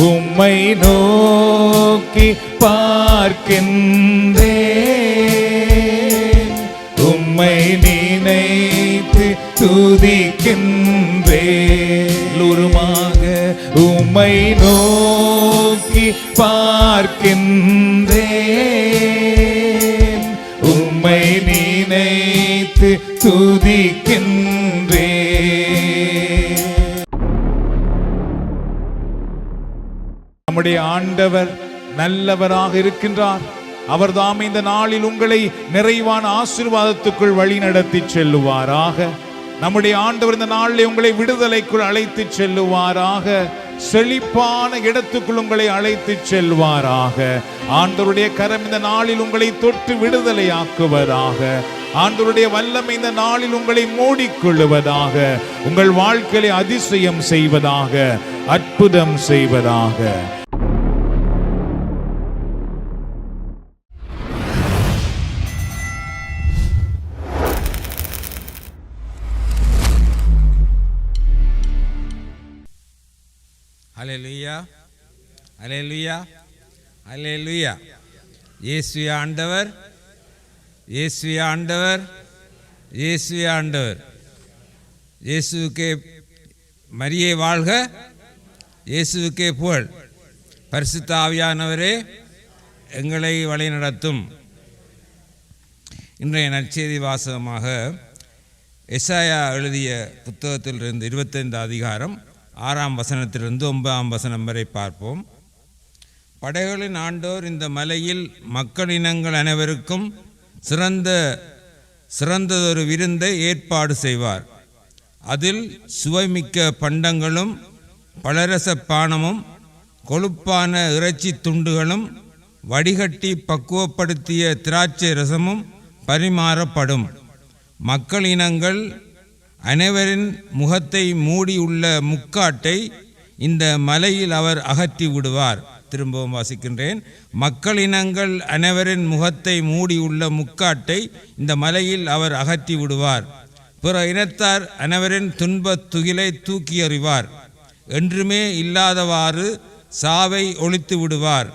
உம்மை நோக்கி பார்க்கின்றேன், உம்மை நினைத்து துதிக்கின்றேன். உம்மை நோக்கி பார்க்கின்றேன், உம்மை நினைத்து துதிக்கின்றேன். நம்முடைய ஆண்டவர் நல்லவராக இருக்கின்றார். அவர்தாம் இந்த நாளில் உங்களை நிறைவான ஆசீர்வாதத்துக்குள் வழி நடத்தி செல்லுவாராக. நம்முடைய ஆண்டவர் இந்த நாளில் உங்களை விடுதலைக்குள் அழைத்து செல்லுவாராக. செழிப்பான இடத்துக்குள் உங்களை அழைத்து செல்வாராக. ஆண்டவருடைய கரம் இந்த நாளில் உங்களை தொட்டு விடுதலை ஆக்குவதாக. ஆண்டவருடைய வல்லமை இந்த நாளில் உங்களை மூடிக்கொள்ளுவதாக. உங்கள் வாழ்க்கையை அதிசயம் செய்வதாக, அற்புதம் செய்வதாக. ஹல்லேலூயா, ஹல்லேலூயா, ஹல்லேலூயா. இயேசுவே ஆண்டவர், இயேசுவே ஆண்டவர், இயேசுவே ஆண்டவர். இயேசுவுக்கே மரியே வாழ்க, இயேசுவுக்கே புகழ். பரிசுத்த ஆவியானவரே எங்களை வழிநடத்தும். இன்றைய நற்செய்தி வாசகமாக எசாயா எழுதிய புத்தகத்திலிருந்து 25 அதிகாரம் 6ஆம் வசனத்திலிருந்து 9ஆம் வசனம் வரை பார்ப்போம். படைகளின் ஆண்டோர் இந்த மலையில் மக்களினங்கள் அனைவருக்கும் சிறந்ததொரு விருந்தை ஏற்பாடு செய்வார். அதில் சுவைமிக்க பண்டங்களும் பலரச பானமும் கொழுப்பான இறைச்சி துண்டுகளும் வடிகட்டி பக்குவப்படுத்திய திராட்சை ரசமும் பரிமாறப்படும். மக்களினங்கள் அனைவரின் முகத்தை மூடியுள்ள முக்காட்டை இந்த மலையில் அவர் அகற்றி விடுவார். திரும்பவும் வாசிக்கின்றேன். மக்களினங்கள் அனைவரின் முகத்தை மூடியுள்ள முக்காட்டை இந்த மலையில் அவர் அகற்றி விடுவார். பிற இனத்தார் அனைவரின் துன்பத் துகிலை தூக்கி எறிவார். என்றுமே இல்லாதவாறு சாவை ஒழித்து விடுவார்.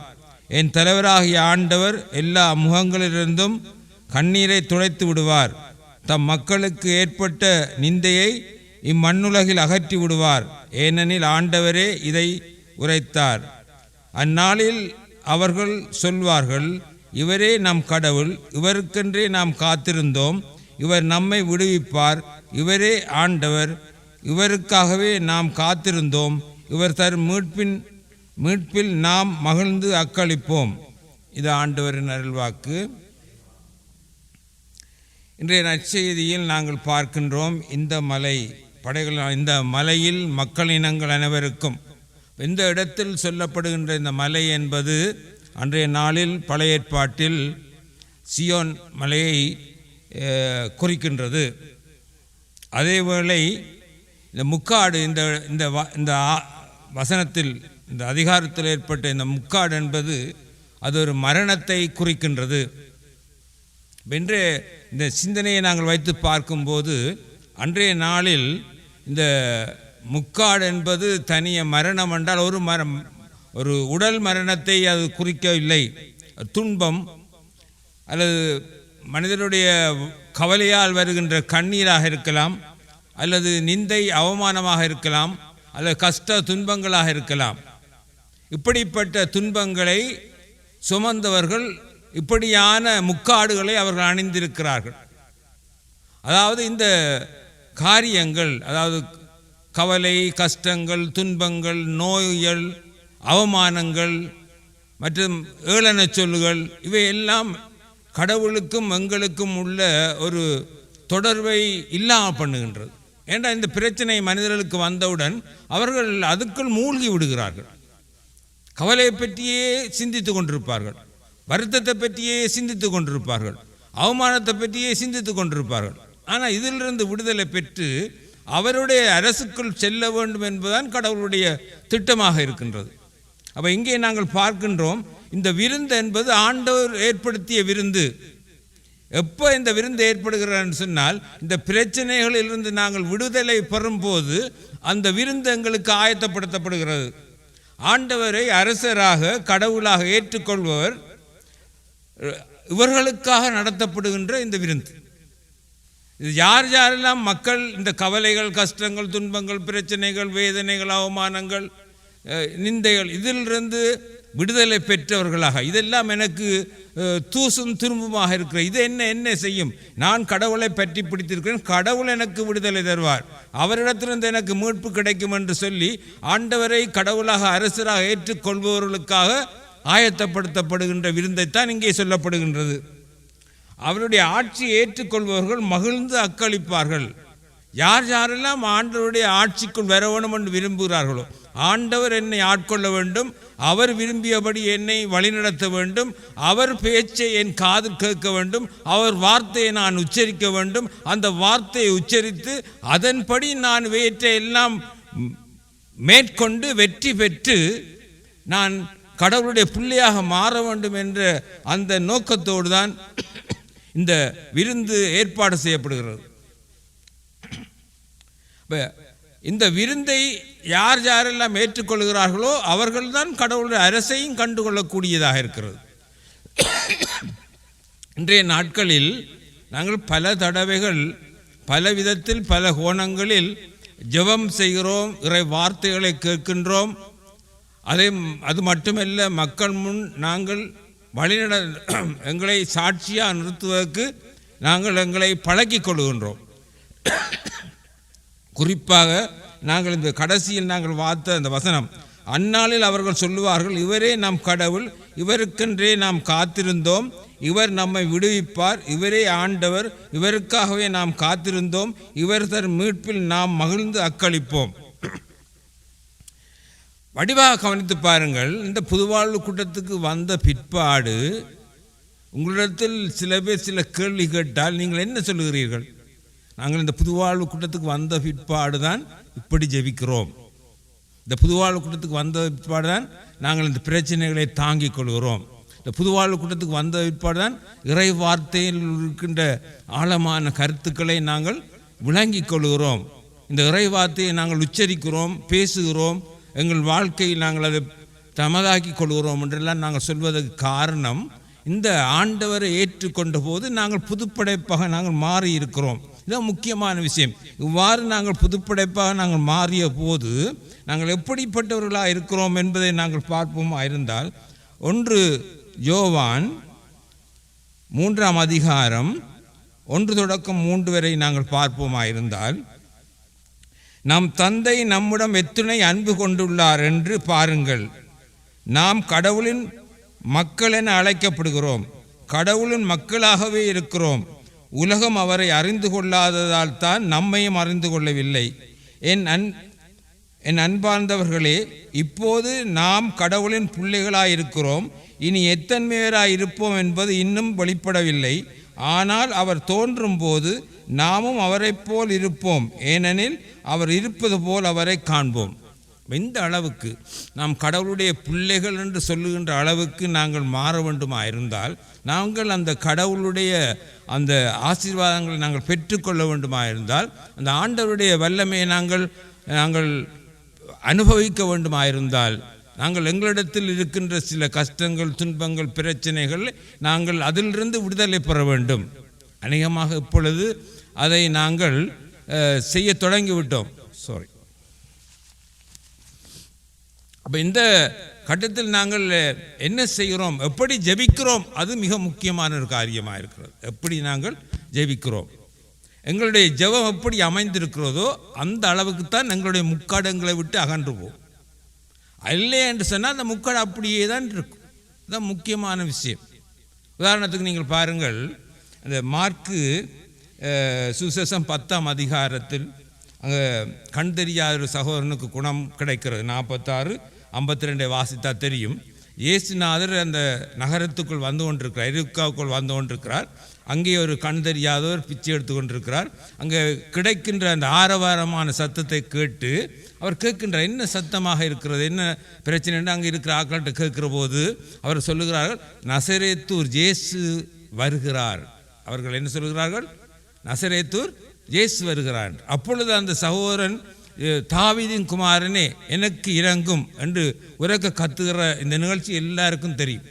என் தலைவராகிய ஆண்டவர் எல்லா முகங்களிலிருந்தும் கண்ணீரை துடைத்து விடுவார். தம் மக்களுக்கு ஏற்பட்ட நிந்தையை இம்மண்ணுலகில் அகற்றி விடுவார். ஏனெனில் ஆண்டவரே இதை உரைத்தார். அந்நாளில் அவர்கள் சொல்வார்கள், இவரே நம் கடவுள், இவருக்கென்றே நாம் காத்திருந்தோம், இவர் நம்மை விடுவிப்பார், இவரே ஆண்டவர், இவருக்காகவே நாம் காத்திருந்தோம், இவர் தரும் மீட்பில் நாம் மகிழ்ந்து அக்களிப்போம். இது ஆண்டவரின் அருள்வாக்கு. இன்றைய நற்செய்தியில் நாங்கள் பார்க்கின்றோம், இந்த மலையில் மக்களினங்கள் அனைவருக்கும். இந்த இடத்தில் சொல்லப்படுகின்ற இந்த மலை என்பது அன்றைய நாளில் பழைய ஏற்பாட்டில் சியோன் மலையை குறிக்கின்றது. அதேவேளை இந்த முக்காடு இந்த வசனத்தில் இந்த அதிகாரத்தில் ஏற்பட்ட இந்த முக்காடு என்பது அது ஒரு மரணத்தை குறிக்கின்றது. இன்றைய இந்த சிந்தனையை நாங்கள் வைத்து பார்க்கும்போது அன்றைய நாளில் இந்த முக்காடு என்பது தனிய மரணம் என்றால் ஒரு உடல் மரணத்தை அது குறிக்கவில்லை. துன்பம் அல்லது மனிதனுடைய கவலையால் வருகின்ற கண்ணீராக இருக்கலாம், அல்லது நிந்தை அவமானமாக இருக்கலாம், அல்லது கஷ்ட துன்பங்களாக இருக்கலாம். இப்படிப்பட்ட துன்பங்களை சுமந்தவர்கள் இப்படியான முக்காடுகளை அவர்கள் அணிந்திருக்கிறார்கள். அதாவது இந்த காரியங்கள், அதாவது கவலை, கஷ்டங்கள், துன்பங்கள், நோய்கள், அவமானங்கள் மற்றும் ஏளன சொல்லுகள், இவையெல்லாம் கடவுளுக்கும் எங்களுக்கும் உள்ள ஒரு தொடர்பை இல்லாமல் பண்ணுகின்றது. ஏன்னா இந்த பிரச்சனை மனிதர்களுக்கு வந்தவுடன் அவர்கள் அதுக்குள் மூழ்கி விடுகிறார்கள். கவலையை பற்றியே சிந்தித்து கொண்டிருப்பார்கள், வருத்தத்தை பற்றியே சிந்தித்து கொண்டிருப்பார்கள், அவமானத்தை பற்றியே சிந்தித்து கொண்டிருப்பார்கள். ஆனால் இதிலிருந்து விடுதலை பெற்று அவருடைய அரசுக்குள் செல்ல வேண்டும் என்பதுதான் கடவுளுடைய திட்டமாக இருக்கின்றது. அப்போ இங்கே நாங்கள் பார்க்கின்றோம், இந்த விருந்து என்பது ஆண்டவர் ஏற்படுத்திய விருந்து. எப்போ இந்த விருந்து ஏற்படுகிறான்னு சொன்னால், இந்த பிரச்சனைகளிலிருந்து நாங்கள் விடுதலை பெறும்போது அந்த விருந்து எங்களுக்கு ஆயத்தப்படுத்தப்படுகிறது. ஆண்டவரை அரசராக கடவுளாக ஏற்றுக்கொள்பவர் இவர்களுக்காக நடத்தப்படுகின்ற இந்த விருந்து. இது யார் யாரெல்லாம் மக்கள் இந்த கவலைகள், கஷ்டங்கள், துன்பங்கள், பிரச்சனைகள், வேதனைகள், அவமானங்கள், நிந்தைகள் இதிலிருந்து விடுதலை பெற்றவர்களாக, இதெல்லாம் எனக்கு தூசும் திரும்புமாக இருக்கிற இது என்ன செய்யும்? நான் கடவுளை பற்றி பிடித்திருக்கிறேன், கடவுள் எனக்கு விடுதலை தருவார், அவரிடத்திலிருந்து எனக்கு மீட்பு கிடைக்கும் என்று சொல்லி ஆண்டவரை கடவுளாக அரசராக ஏற்றுக்கொள்பவர்களுக்காக ஆயத்தப்படுத்தப்படுகின்ற விருந்தைத்தான் இங்கே சொல்லப்படுகின்றது. அவருடைய ஆட்சியை ஏற்றுக்கொள்பவர்கள் மகிழ்ந்து அக்களிப்பார்கள். யார் யாரெல்லாம் ஆண்டவருடைய ஆட்சிக்குள் வர வேண்டும் என்று விரும்புகிறார்களோ, ஆண்டவர் என்னை ஆட்கொள்ள வேண்டும், அவர் விரும்பியபடி என்னை வழிநடத்த வேண்டும், அவர் பேச்சை என் காதில் கேட்க வேண்டும், அவர் வார்த்தையை நான் உச்சரிக்க வேண்டும், அந்த வார்த்தையை உச்சரித்து அதன்படி நான் வேற்றை எல்லாம் மேற்கொண்டு வெற்றி பெற்று நான் கடவுளுடைய பிள்ளையாக மாற வேண்டும் என்ற அந்த நோக்கத்தோடு தான் இந்த விருந்து ஏற்பாடு செய்யப்படுகிறது. இந்த விருந்தை யார் யாரெல்லாம் ஏற்றுக்கொள்கிறார்களோ அவர்கள்தான் கடவுளுடைய அரசையும் கண்டுகொள்ளக்கூடியதாக இருக்கிறது. இன்றைய நாட்களில் நாங்கள் பல தடவைகள் பல விதத்தில் பல கோணங்களில் ஜெபம் செய்கிறோம், இறை வார்த்தைகளை கேட்கின்றோம். அது மட்டுமல்ல, மக்கள் முன் நாங்கள் எங்களை சாட்சியாக நிறுத்துவதற்கு நாங்கள் எங்களை பழக்கிக் கொள்கின்றோம். குறிப்பாக நாங்கள் இந்த கடைசியில் நாங்கள் பார்த்த அந்த வசனம், அந்நாளில் அவர்கள் சொல்லுவார்கள், இவரே நம் கடவுள், இவருக்கென்றே நாம் காத்திருந்தோம், இவர் நம்மை விடுவிப்பார், இவரே ஆண்டவர், இவருக்காகவே நாம் காத்திருந்தோம், இவர் தன் மீட்பில் நாம் மகிழ்ந்து அக்களிப்போம். வடிவாக கவனித்து பாருங்கள். இந்த புதுவாழ்வு கூட்டத்துக்கு வந்த பிற்பாடு உங்களிடத்தில் சில பேர் சில கேள்வி கேட்டால் நீங்கள் என்ன சொல்லுகிறீர்கள்? நாங்கள் இந்த புதுவாழ்வு கூட்டத்துக்கு வந்த பிற்பாடு தான் இப்படி ஜெபிக்கிறோம், இந்த புதுவாழ்வு கூட்டத்துக்கு வந்த பிற்பாடு தான் நாங்கள் இந்த பிரச்சனைகளை தாங்கிக் கொள்கிறோம், இந்த புதுவாழ்வு கூட்டத்துக்கு வந்த பிற்பாடு தான் இறை வார்த்தையில் இருக்கின்ற ஆழமான கருத்துக்களை நாங்கள் விளங்கிக் கொள்கிறோம், இந்த இறை வார்த்தையை நாங்கள் உச்சரிக்கிறோம், பேசுகிறோம், எங்கள் வாழ்க்கையில் நாங்கள் அதை தமதாக்கி கொள்கிறோம் என்றெல்லாம் நாங்கள் சொல்வதற்கு காரணம், இந்த ஆண்டவரை ஏற்றுக்கொண்ட போது நாங்கள் புதுப்படைப்பாக நாங்கள் மாறி இருக்கிறோம். இதுதான் முக்கியமான விஷயம். இவ்வாறு நாங்கள் புதுப்படைப்பாக நாங்கள் மாறிய போது நாங்கள் எப்படிப்பட்டவர்களாக இருக்கிறோம் என்பதை நாங்கள் பார்ப்போமா இருந்தால், 1 யோவான் 3ஆம் அதிகாரம் 1 தொடக்கம் 3 வரை நாங்கள் பார்ப்போமா இருந்தால், நம் தந்தை நம்மிடம் எத்துணை அன்பு கொண்டுள்ளார் என்று பாருங்கள், நாம் கடவுளின் மக்கள் என அழைக்கப்படுகிறோம், கடவுளின் மக்களாகவே இருக்கிறோம், உலகம் அவரை அறிந்து கொள்ளாததால் தான் நம்மையும் அறிந்து கொள்ளவில்லை. என் அன்பார்ந்தவர்களே, இப்போது நாம் கடவுளின் பிள்ளைகளாயிருக்கிறோம், இனி எத்தனை பேராய் இருப்போம் என்பது இன்னும் வெளிப்படவில்லை, ஆனால் அவர் தோன்றும் போது நாமும் அவரை போல் இருப்போம், ஏனெனில் அவர் இருப்பது போல் அவரை காண்போம். இந்த அளவுக்கு நாம் கடவுளுடைய பிள்ளைகள் என்று சொல்லுகின்ற அளவுக்கு நாங்கள் மாற வேண்டுமா இருந்தால், நாங்கள் அந்த கடவுளுடைய அந்த ஆசீர்வாதங்களை நாங்கள் பெற்றுக்கொள்ள வேண்டுமா இருந்தால், அந்த ஆண்டவருடைய வல்லமையை நாங்கள் அனுபவிக்க வேண்டுமா இருந்தால், நாங்கள் எங்களிடத்தில் இருக்கின்ற சில கஷ்டங்கள், துன்பங்கள், பிரச்சனைகள் நாங்கள் அதிலிருந்து விடுதலை பெற வேண்டும். அநேகமாக இப்பொழுது அதை நாங்கள் செய்ய தொடங்கிவிட்டோம். அப்போ இந்த கட்டத்தில் நாங்கள் என்ன செய்கிறோம், எப்படி ஜெபிக்கிறோம், அது மிக முக்கியமான ஒரு காரியமாக இருக்கிறது. எப்படி நாங்கள் ஜெபிக்கிறோம், எங்களுடைய ஜெபம் எப்படி அமைந்திருக்கிறதோ அந்த அளவுக்குத்தான் எங்களுடைய முக்காடங்களை விட்டு அகன்றுவோம். இல்லை என்று சொன்னால் அந்த முக்காடு அப்படியே தான் இருக்கும். அதுதான் முக்கியமான விஷயம். உதாரணத்துக்கு நீங்கள் பாருங்கள், அந்த மார்க்கு சுசேஷம் 10ஆம் அதிகாரத்தில் அங்கே கண் தெரியாத ஒரு சகோதரனுக்கு குணம் கிடைக்கிறது. 46:52 வாசித்தா தெரியும். இயேசுநாதர் அந்த நகரத்துக்குள் வந்து கொண்டிருக்கிறார், எருக்காவுக்குள் வந்து கொண்டிருக்கிறார். அங்கே ஒரு கண் தெரியாதவர் பிச்சை எடுத்து கொண்டிருக்கிறார். அங்கே கிடைக்கின்ற அந்த ஆரவாரமான சத்தத்தை கேட்டு அவர் கேட்கின்றார், என்ன சத்தமாக இருக்கிறது, என்ன பிரச்சனை என்று அங்கே இருக்கிற ஆட்கள்கிட்ட கேட்கிற போது அவர் சொல்லுகிறார்கள், நசரேத்தூர் இயேசு வருகிறார். அவர்கள் என்ன சொல்கிறார்கள்? நசரேத்தூர் இயேசு வருகிறார். அப்பொழுது அந்த சகோதரன் தாவீதின் குமாரனே எனக்கு இரங்கும் என்று உரக்க கத்துகிற இந்த நிகழ்ச்சி எல்லாருக்கும் தெரியும்.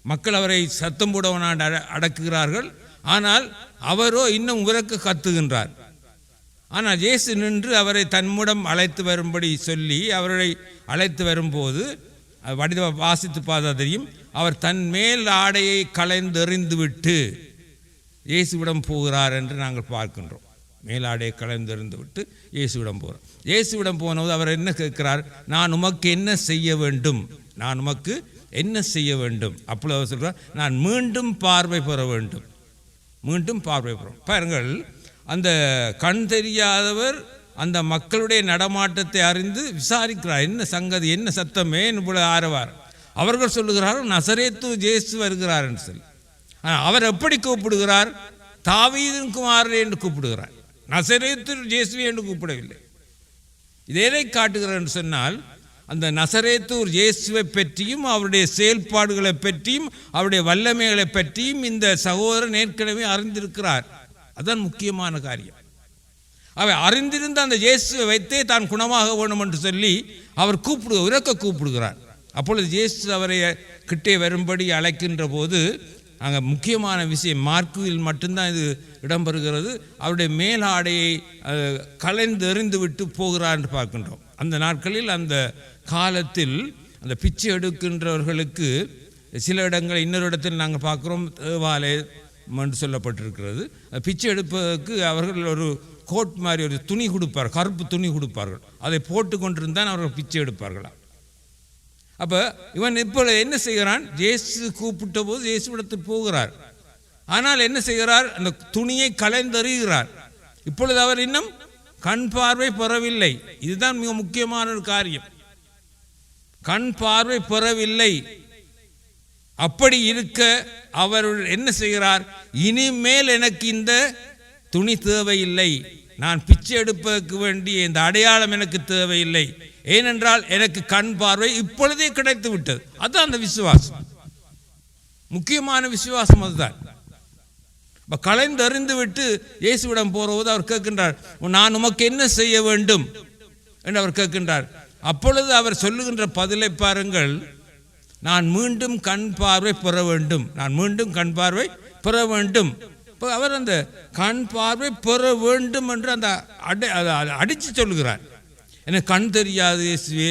மக்கள் அவரை சத்தம் போடவனாக அடக்குகிறார்கள். ஆனால் அவரோ இன்னும் உரக்க கத்துகின்றார். ஆனால் இயேசு நின்று அவரை தன்முடம் அழைத்து வரும்படி சொல்லி அவரை அழைத்து வரும்போது வடிவ வாசித்து பார்த்தா தெரியும், அவர் தன் மேல் ஆடையை களைந்தெறிந்து விட்டு இயேசுவிடம் போகிறார் என்று நாங்கள் பார்க்கின்றோம். மேலாடையை களைந்தெறிந்து விட்டு இயேசுவிடம் போகிறார். இயேசுவிடம் போனபோது அவர் என்ன கேட்கிறார்? நான் உமக்கு என்ன செய்ய வேண்டும்? நான் உமக்கு என்ன செய்ய வேண்டும்? அப்பொழுது அவர் சொல்கிறார், நான் மீண்டும் பார்வை பெற வேண்டும். மீண்டும் பார்வை பெறும். பாருங்கள், அந்த கண் தெரியாதவர் அந்த மக்களுடைய நடமாட்டத்தை அறிந்து விசாரிக்கிறார். என்ன சங்கதி, என்ன சத்தமே போல ஆரவார். அவர்கள் சொல்லுகிறார்கள், நசரேத்து இயேசு வருகிறார் என்று சொல்லி. அவர் எப்படி கூப்பிடுகிறார்? தாவீதின் குமாரனே என்று கூப்பிடுகிறார். நசரேத்து இயேசுவே என்று கூப்பிடவில்லை. இது எதை காட்டுகிறார் என்று சொன்னால், அந்த நசரேத்தூர் இயேசுவை பற்றியும் அவருடைய செயல்பாடுகளை பற்றியும் அவருடைய வல்லமைகளை பற்றியும் இந்த சகோதரன் ஏற்கனவே அறிந்திருக்கிறார். அதுதான் முக்கியமான காரியம். அவை அறிந்திருந்த அந்த இயேசுவை வைத்தே தான் குணமாக வேணும் என்று சொல்லி அவர் உரக்க கூப்பிடுகிறார். அப்பொழுது இயேசு அவரை கிட்டே வரும்படி அழைக்கின்ற போது அங்கே முக்கியமான விஷயம், மார்க்குவில் மட்டும்தான் இது இடம்பெறுகிறது, அவருடைய மேலாடையை களைந்து எறிந்து விட்டு போகிறார் என்று பார்க்கின்றோம். அந்த நாட்களில் அந்த காலத்தில் அந்த பிச்சை எடுக்கின்றவர்களுக்கு சில இடங்கள், இன்னொரு இடத்தில் நாங்கள் பார்க்குறோம், தேவாலயம் என்று சொல்லப்பட்டிருக்கிறது. பிச்சை எடுப்பதற்கு அவர்கள் ஒரு கோட் மாதிரி ஒரு துணி கொடுப்பார், கருப்பு துணி கொடுப்பார்கள். அதை போட்டு கொண்டிருந்தான் அவர்கள் பிச்சை எடுப்பார்களா. அப்போ இவன் இப்பொழுது என்ன செய்கிறான்? இயேசு கூப்பிட்ட போது இயேசுவிடத்தில் போகிறார். ஆனால் என்ன செய்கிறார்? அந்த துணியை களைந்தெறிகிறார். இப்பொழுது அவர் இன்னும் கண் பார்வை பெறவில்லை. இதுதான் மிக முக்கியமான ஒரு காரியம். கண் பார்வை பெறவில்லை. அப்படி இருக்க அவர் என்ன செய்கிறார்? இனிமேல் எனக்கு இந்த துணி தேவையில்லை, நான் பிச்சை எடுப்பதற்கு வேண்டிய இந்த அடையாளம் எனக்கு தேவையில்லை, ஏனென்றால் எனக்கு கண் பார்வை இப்பொழுதே கிடைத்து விட்டது. அதுதான் அந்த விசுவாசம், முக்கியமான விசுவாசம். அதுதான் களைந்தறிந்து விட்டு இயேசுவிடம் போறபோது அவர் கேட்கின்றார், நான் உமக்கு என்ன செய்ய வேண்டும் என்று அவர் கேட்கின்றார். அப்பொழுது அவர் சொல்லுகின்ற பதிலை பாருங்கள், நான் மீண்டும் கண் பார்வை பெற வேண்டும், நான் மீண்டும் கண் பார்வை பெற வேண்டும். இப்போ அவர் அந்த கண் பார்வை பெற வேண்டும் என்று அந்த அடித்து சொல்லுகிறார். எனக்கு கண் தெரியாது இயேசுவே,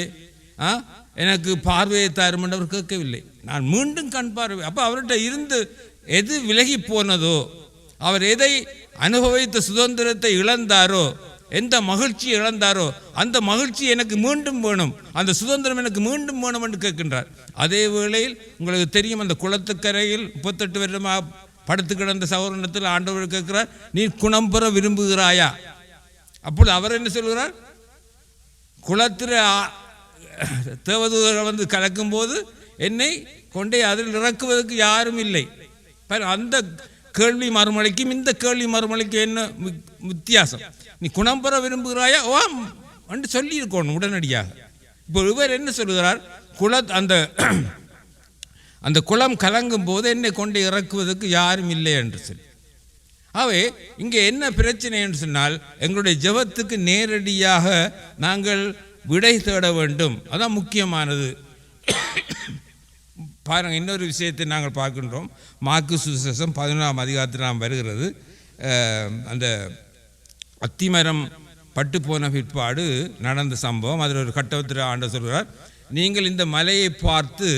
எனக்கு பார்வையை தாரும் என்று அவர் கேட்கவில்லை. நான் மீண்டும் கண் பார்வை. அப்போ அவர்கிட்ட இருந்து எது விலகி போனதோ, அவர் எதை அனுபவித்த சுதந்திரத்தை இழந்தாரோ, எந்த மகிழ்ச்சி இழந்தாரோ, அந்த மகிழ்ச்சி எனக்கு மீண்டும் வேணும், அந்த சுதந்திரம் எனக்கு மீண்டும் வேணும் என்று கேட்கின்றார். அதே வேளையில் உங்களுக்கு தெரியும், அந்த குளத்துக்கரையில் 38 வருடமாக படுத்து கிடந்த சகோதரத்தில் ஆண்டவர் கேட்கிறார், நீ குணம் பெற விரும்புகிறாயா? அப்பொழுது அவர் என்ன சொல்கிறார்? குளத்தில் தேவதூதர் வந்து கலக்கும் போது என்னை கொண்டே அதில் இறக்குவதற்கு யாரும் இல்லை. அந்த கேள்வி மறுமொழிக்கும் இந்த கேள்வி மறுமொழிக்கும் என்ன வித்தியாசம்? நீ குணம் பெற விரும்புகிறாயா என்று சொல்லி இருக்கணும் உடனடியாக. இப்போ இவர் என்ன சொல்கிறார்? அந்த குளம் கலங்கும் போது என்னை கொண்டு இறக்குவதற்கு யாரும் இல்லை என்று சொல்லி. ஆகவே இங்கே என்ன பிரச்சனை என்று சொன்னால், எங்களுடைய ஜெபத்துக்கு நேரடியாக நாங்கள் விடை தேட வேண்டும். அதான் முக்கியமானது. பாருங்கள், இன்னொரு விஷயத்தை நாங்கள் பார்க்கின்றோம். மார்க்கு சுவிசேஷம் 11ஆம் அதிகாரத்தில் நாம் வருகிறது. அந்த அத்திமரம் பட்டு போன பிற்பாடு நடந்த சம்பவம். அதில் ஒரு கட்டத்தில் ஆண்டவர் சொல்கிறார், நீங்கள் இந்த மலையை பார்த்து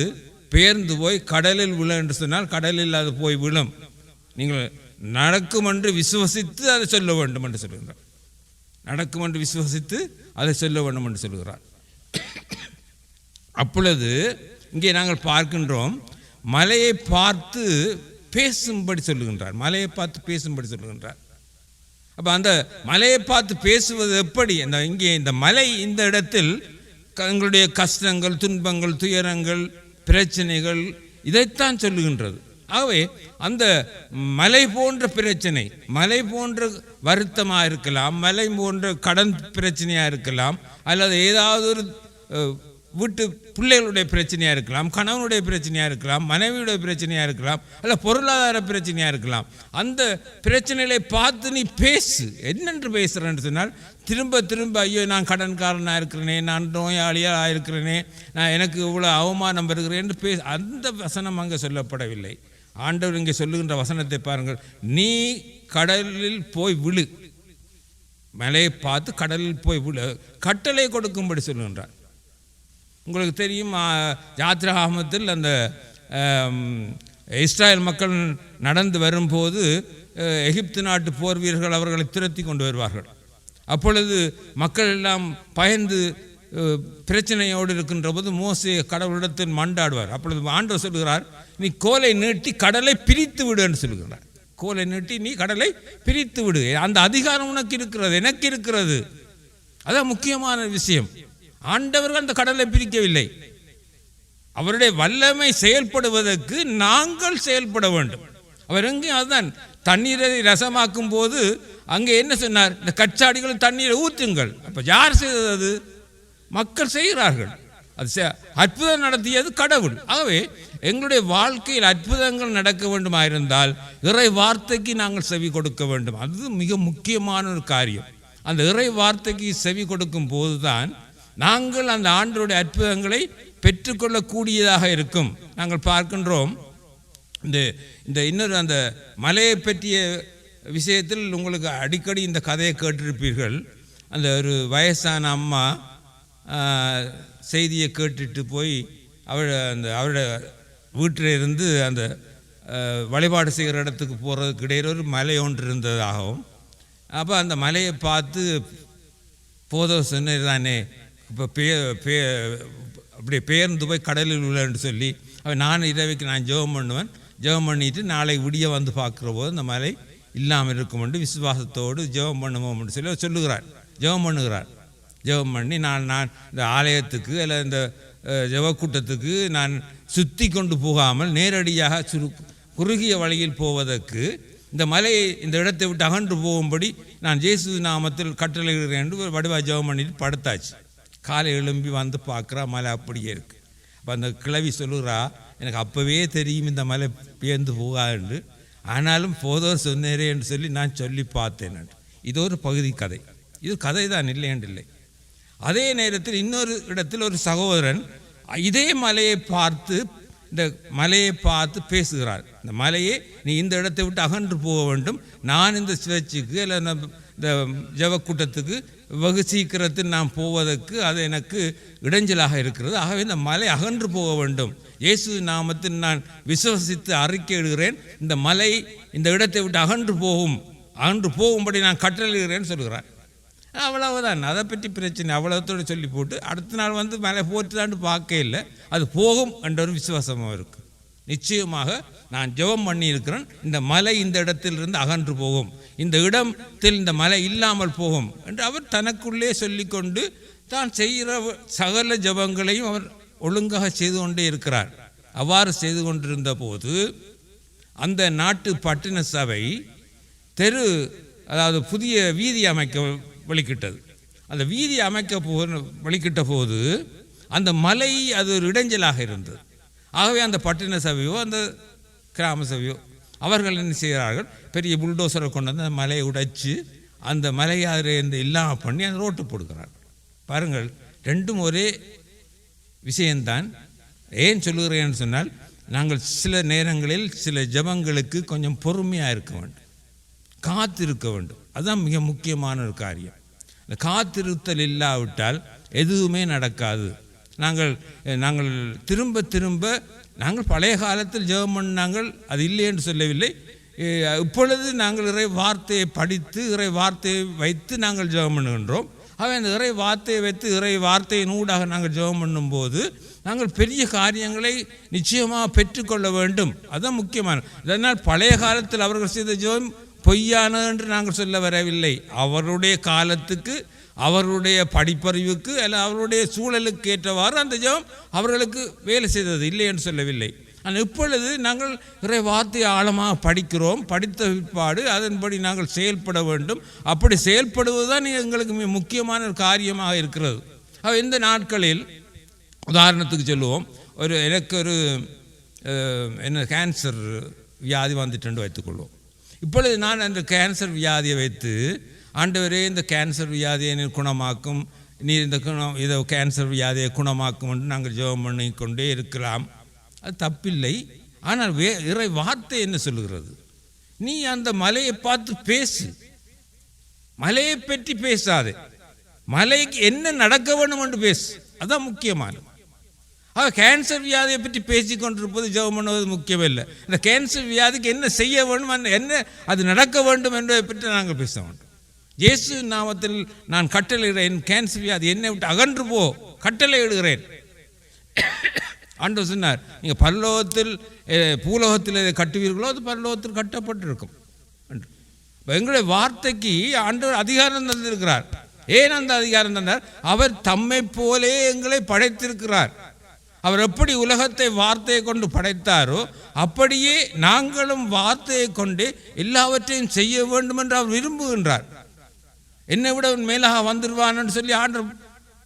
பெயர்ந்து போய் கடலில் விழ என்று சொன்னால் கடலில் அது போய் விழும், நீங்கள் நடக்கும் என்று விசுவசித்து அதை சொல்ல வேண்டும் என்று சொல்லுகிறார். நடக்கும் என்று விசுவசித்து அதை சொல்ல வேண்டும் என்று சொல்லுகிறார். அப்பொழுது இங்கே நாங்கள் பார்க்கின்றோம், மலையை பார்த்து பேசும்படி சொல்லுகின்றார். மலையை பார்த்து பேசும்படி சொல்லுகின்றார். அப்போ அந்த மலையை பார்த்து பேசுவது எப்படி? இங்கே இந்த மலை இந்த இடத்தில் எங்களுடைய கஷ்டங்கள், துன்பங்கள், துயரங்கள், பிரச்சனைகள் இதைத்தான் சொல்லுகின்றது. ஆகவே அந்த மலை போன்ற பிரச்சனை, மலை போன்ற வருத்தமாக இருக்கலாம், மலை போன்ற கடன் பிரச்சனையாக இருக்கலாம், அல்லது ஏதாவது ஒரு வீட்டு பிள்ளைகளுடைய பிரச்சனையாக இருக்கலாம், கணவனுடைய பிரச்சனையாக இருக்கலாம், மனைவியுடைய பிரச்சனையாக இருக்கலாம், அல்ல பொருளாதார பிரச்சனையாக இருக்கலாம். அந்த பிரச்சனைகளை பார்த்து நீ பேசு. என்னென்று பேசுகிறேன்னு சொன்னால், திரும்ப திரும்ப ஐயோ நான் கடன்காரனாக இருக்கிறேனே, நான் நோயாளியாக இருக்கிறேனே, நான் எனக்கு இவ்வளோ அவமானம் வருகிறேன் என்று அந்த வசனம் அங்கே சொல்லப்படவில்லை. ஆண்டவர் இங்கே சொல்லுகின்ற வசனத்தை பாருங்கள். நீ கடலில் போய் விழு, மலையை பார்த்து கடலில் போய் விழு, கட்டளை கொடுக்கும்படி சொல்லுகின்றார். உங்களுக்கு தெரியும், யாத்ராகமத்தில் அந்த இஸ்ராயல் மக்கள் நடந்து வரும்போது எகிப்து நாட்டு போர் வீரர்கள் அவர்களை துரத்தி கொண்டு வருவார்கள். அப்பொழுது மக்கள் எல்லாம் பயந்து பிரச்சனையோடு இருக்கின்ற போது மோசே கடவுளிடத்தில் மண்டாடுவார். அப்பொழுது ஆண்டவர் சொல்கிறார், நீ கோலை நீட்டி கடலை பிரித்து விடு என்று சொல்கிறார். கோலை நீட்டி நீ கடலை பிரித்து விடு. அந்த அதிகாரம் உனக்கு இருக்கிறது, எனக்கு இருக்கிறது. அதான் முக்கியமான விஷயம். ஆண்டவர்கள் அந்த கடலை பிரிக்கவில்லை. அவருடைய வல்லமை செயல்படுவதற்கு நாங்கள் செயல்பட வேண்டும். அவர் எங்கேயும் அதுதான், தண்ணீரை ரசமாக்கும் போது அங்கே என்ன சொன்னார், இந்த கச்சாடிகள் தண்ணீரை ஊற்றுங்கள். அப்போ யார் செய்தது? மக்கள் செய்கிறார்கள். அது அற்புதம் நடத்தியது கடவுள். ஆகவே எங்களுடைய வாழ்க்கையில் அற்புதங்கள் நடக்க வேண்டுமாயிருந்தால் இறை வார்த்தைக்கு நாங்கள் செவி கொடுக்க வேண்டும். அது மிக முக்கியமான ஒரு காரியம். அந்த இறை வார்த்தைக்கு செவி கொடுக்கும் போதுதான் நாங்கள் அந்த ஆண்டவருடைய அற்புதங்களை பெற்றுக்கொள்ளக்கூடியதாக இருக்கும். நாங்கள் பார்க்கின்றோம், இந்த இன்னொரு அந்த மலையை பற்றிய விஷயத்தில் உங்களுக்கு அடிக்கடி இந்த கதையை கேட்டிருப்பீர்கள். அந்த ஒரு வயசான அம்மா செய்தியை கேட்டுட்டு போய் அவரோட வீட்டில் இருந்து அந்த வழிபாடு செய்கிற இடத்துக்கு போகிறதுக்கு இடையில் ஒரு மலை ஒன்று இருந்ததாகவும், அப்போ அந்த மலையை பார்த்து போதோ சொன்னது தானே, இப்போ அப்படியே பெயர்ந்து போய் கடலில் உள்ளன்னு சொல்லி, நான் இரவைக்கு நான் ஜெபம் பண்ணுவேன், ஜெபம் பண்ணிட்டு நாளை விடிய வந்து பார்க்குற போது அந்த மலை இல்லாமல் இருக்குமென்று விசுவாசத்தோடு ஜெபம் பண்ணுவோம்னு சொல்லி சொல்லுகிறார். ஜெபம் பண்ணுகிறார். ஜெபம் பண்ணி நான் இந்த ஆலயத்துக்கு அல்ல இந்த ஜெபக்கூட்டத்துக்கு நான் சுற்றி கொண்டு போகாமல் நேரடியாக குறுகிய வழியில் போவதற்கு இந்த மலையை இந்த இடத்தை விட்டு அகன்று போகும்படி நான் இயேசு நாமத்தில் கட்டளையிடுகிறேன் என்று வடிவாக ஜெபம் பண்ணிட்டு படுத்தாச்சு. காலை எழும்பி வந்து பார்க்குறா, மலை அப்படியே இருக்குது. அப்போ அந்த கிழவி சொல்லுறா, எனக்கு அப்போவே தெரியும் இந்த மலை பேர்ந்து போகாது, ஆனாலும் போதோர் சொன்னேரே என்று சொல்லி நான் சொல்லி பார்த்தேன். இது ஒரு பகுதி கதை. இது கதை தான், இல்லை என்று இல்லை. அதே நேரத்தில் இன்னொரு இடத்தில் ஒரு சகோதரன் இதே மலையை பார்த்து பேசுகிறார். இந்த மலையே நீ இந்த இடத்தை விட்டு அகன்று போக வேண்டும், நான் இந்த சுழற்சிக்கு இல்லை இந்த ஜெபக்கூட்டத்துக்கு வெகு சீக்கிரத்தில் நான் போவதற்கு அது எனக்கு இடைஞ்சலாக இருக்கிறது. ஆகவே இந்த மலை அகன்று போக வேண்டும். இயேசு நாமத்தில் நான் விசுவசித்து அறிக்கையிடுகிறேன், இந்த மலை இந்த இடத்தை விட்டு அகன்று போகும்படி நான் கட்டளையிடுகிறேன்னு சொல்கிறார். அவ்வளவுதான், அதை பற்றி பிரச்சனை அவ்வளோத்தோடு சொல்லி போட்டு அடுத்த நாள் வந்து மலை போட்டுதான்னு பார்க்க இல்லை, அது போகும் என்ற ஒரு விசுவாசமாக இருக்குது. நிச்சயமாக நான் ஜெபம் பண்ணியிருக்கிறேன், இந்த மலை இந்த இடத்திலிருந்து அகன்று போகும், இந்த இடத்தில் இந்த மலை இல்லாமல் போகும் என்று அவர் தனக்குள்ளே சொல்லிக்கொண்டு தான் செய்கிற சகல ஜெபங்களையும் அவர் ஒழுங்காக செய்து கொண்டே இருக்கிறார். அவ்வாறு செய்து கொண்டிருந்த போது அந்த நாட்டு பட்டின சபை அதாவது புதிய வீதி அமைக்க வழிகிட்டது. அந்த வீதி வழிகிட்ட போது அந்த மலை அது ஒரு இடைஞ்சலாக இருந்தது. ஆகவே அந்த பட்டின சபையோ அந்த கிராம சபையோ அவர்கள் என்ன செய்கிறார்கள், பெரிய புல்டோசரை கொண்டு வந்து அந்த மலையை உடைச்சு அந்த மலையை அதில் இல்லாமல் பண்ணி அந்த ரோட்டு போடுகிறார்கள். பாருங்கள், ரெண்டும் ஒரே விஷயம்தான். ஏன் சொல்லுகிறேன்னு சொன்னால், நாங்கள் சில நேரங்களில் சில ஜெபங்களுக்கு கொஞ்சம் பொறுமையாக இருக்க வேண்டும், காத்திருக்க வேண்டும். அதுதான் மிக முக்கியமான ஒரு காரியம். இந்த காத்திருத்தல் இல்லாவிட்டால் எதுவுமே நடக்காது. நாங்கள் திரும்ப நாங்கள் பழைய காலத்தில் ஜெபம் பண்ணாங்கள், அது இல்லை என்று சொல்லவில்லை. இப்பொழுது நாங்கள் இறை வார்த்தையை படித்து இறை வார்த்தையை வைத்து நாங்கள் ஜெபம் பண்ணுகின்றோம். ஆகவே அந்த இறை வார்த்தையை வைத்து இறை வார்த்தையின் ஊடாக நாங்கள் ஜெபம் பண்ணும்போது நாங்கள் பெரிய காரியங்களை நிச்சயமாக பெற்றுக்கொள்ள வேண்டும். அதுதான் முக்கியமான. அதனால் பழைய காலத்தில் அவர்கள் செய்த ஜெபம் பொய்யானது என்று நாங்கள் சொல்ல வரவில்லை. அவருடைய காலத்துக்கு, அவருடைய படிப்பறிவுக்கு அல்ல அவருடைய சூழலுக்கு ஏற்றவாறு அந்த ஜெபம் அவர்களுக்கு வேலை செய்தது, இல்லை என்று சொல்லவில்லை. ஆனால் இப்பொழுது நாங்கள் இறை வார்த்தையை ஆழமாக படிக்கிறோம். படித்த பிற்பாடு அதன்படி நாங்கள் செயல்பட வேண்டும். அப்படி செயல்படுவது தான் எங்களுக்கு முக்கியமான ஒரு காரியமாக இருக்கிறது. இந்த நாட்களில் உதாரணத்துக்கு சொல்லுவோம், எனக்கு ஒரு என்ன கேன்சர் வியாதி வந்துட்டு வைத்துக்கொள்வோம். இப்பொழுது நான் அந்த கேன்சர் வியாதியை வைத்து, ஆண்டவரே இந்த கேன்சர் வியாதியை குணமாக்கும், நீ இந்த இதை கேன்சர் வியாதியை குணமாக்கும் என்று நாங்கள் ஜெபம் பண்ணி கொண்டே இருக்கலாம். அது தப்பில்லை. ஆனால் இறை வார்த்தை என்ன சொல்லுகிறது? நீ அந்த மலையை பார்த்து பேசு, மலையை பற்றி பேசாதே, மலைக்கு என்ன நடக்க வேண்டும் என்று பேசு. அதுதான் முக்கியமானது. கேன்சர் வியாதியை பற்றி பேசி கொண்டிருப்பது ஜெபம் பண்ணுவது முக்கியமில்லை. இந்த கேன்சர் வியாதிக்கு என்ன செய்ய வேண்டும், என்ன அது நடக்க வேண்டும் என்பதை பற்றி நாங்கள் பேச வேண்டும். இயேசு நாமத்தில் நான் கட்டளையிடுகிறேன், கேன்சர் வியாதி என்னை விட்டு அகன்று போ, கட்டளையிடுகிறேன். ஆண்டவர் சொன்னார், நீங்கள் பரலோகத்தில் பூலோகத்தில் எதை கட்டுவீர்களோ அது பரலோகத்தில் கட்டப்பட்டிருக்கும். எங்களுடைய வார்த்தைக்கு ஆண்டவர் அதிகாரம் தந்திருக்கிறார். ஏன் அந்த அதிகாரம் தந்தார்? அவர் தம்மை போலே எங்களை படைத்திருக்கிறார். அவர் எப்படி உலகத்தை வார்த்தையை கொண்டு படைத்தாரோ அப்படியே நாங்களும் வார்த்தையை கொண்டு எல்லாவற்றையும் செய்ய வேண்டும் என்று அவர் விரும்புகின்றார். என்னை விட மேலாக வந்துடுவான்னு சொல்லி ஆண்டவர்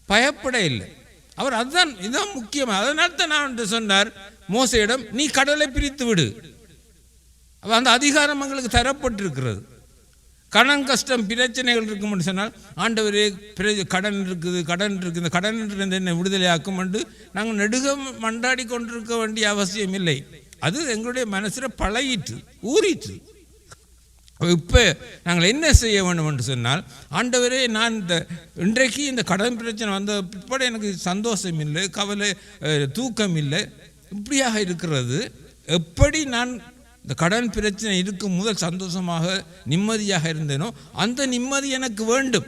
பயப்பட இல்லை. அவர் அதுதான், இதுதான் முக்கியம். அதனால தான் நான் சொன்னார் மோசையிடம், நீ கடலை பிரித்து விடு. அந்த அதிகாரம் எங்களுக்கு தரப்பட்டிருக்கிறது. கடன் கஷ்டம் பிரச்சனைகள் இருக்கும்னு சொன்னால், ஆண்டவரே கடன் இருக்குது, இந்த கடன் என்னை விடுதலையாக்கும் என்று நாங்கள் நெடுக மண்டாடி கொண்டிருக்க வேண்டிய அவசியம் இல்லை. அது எங்களுடைய மனசில் பழகிட்டு ஊறிட்டு. இப்போ நாங்கள் என்ன செய்ய வேண்டும் என்று சொன்னால், ஆண்டவரே நான் இன்றைக்கு இந்த கடன் பிரச்சனை வந்த பிற்பாடு எனக்கு சந்தோஷம் இல்லை, கவலை, தூக்கம் இல்லை, இப்படியாக இருக்கிறது. எப்படி நான் இந்த கடன் பிரச்சனை இருக்கும் முதல் சந்தோஷமாக நிம்மதியாக இருந்தேனோ அந்த நிம்மதி எனக்கு வேண்டும்.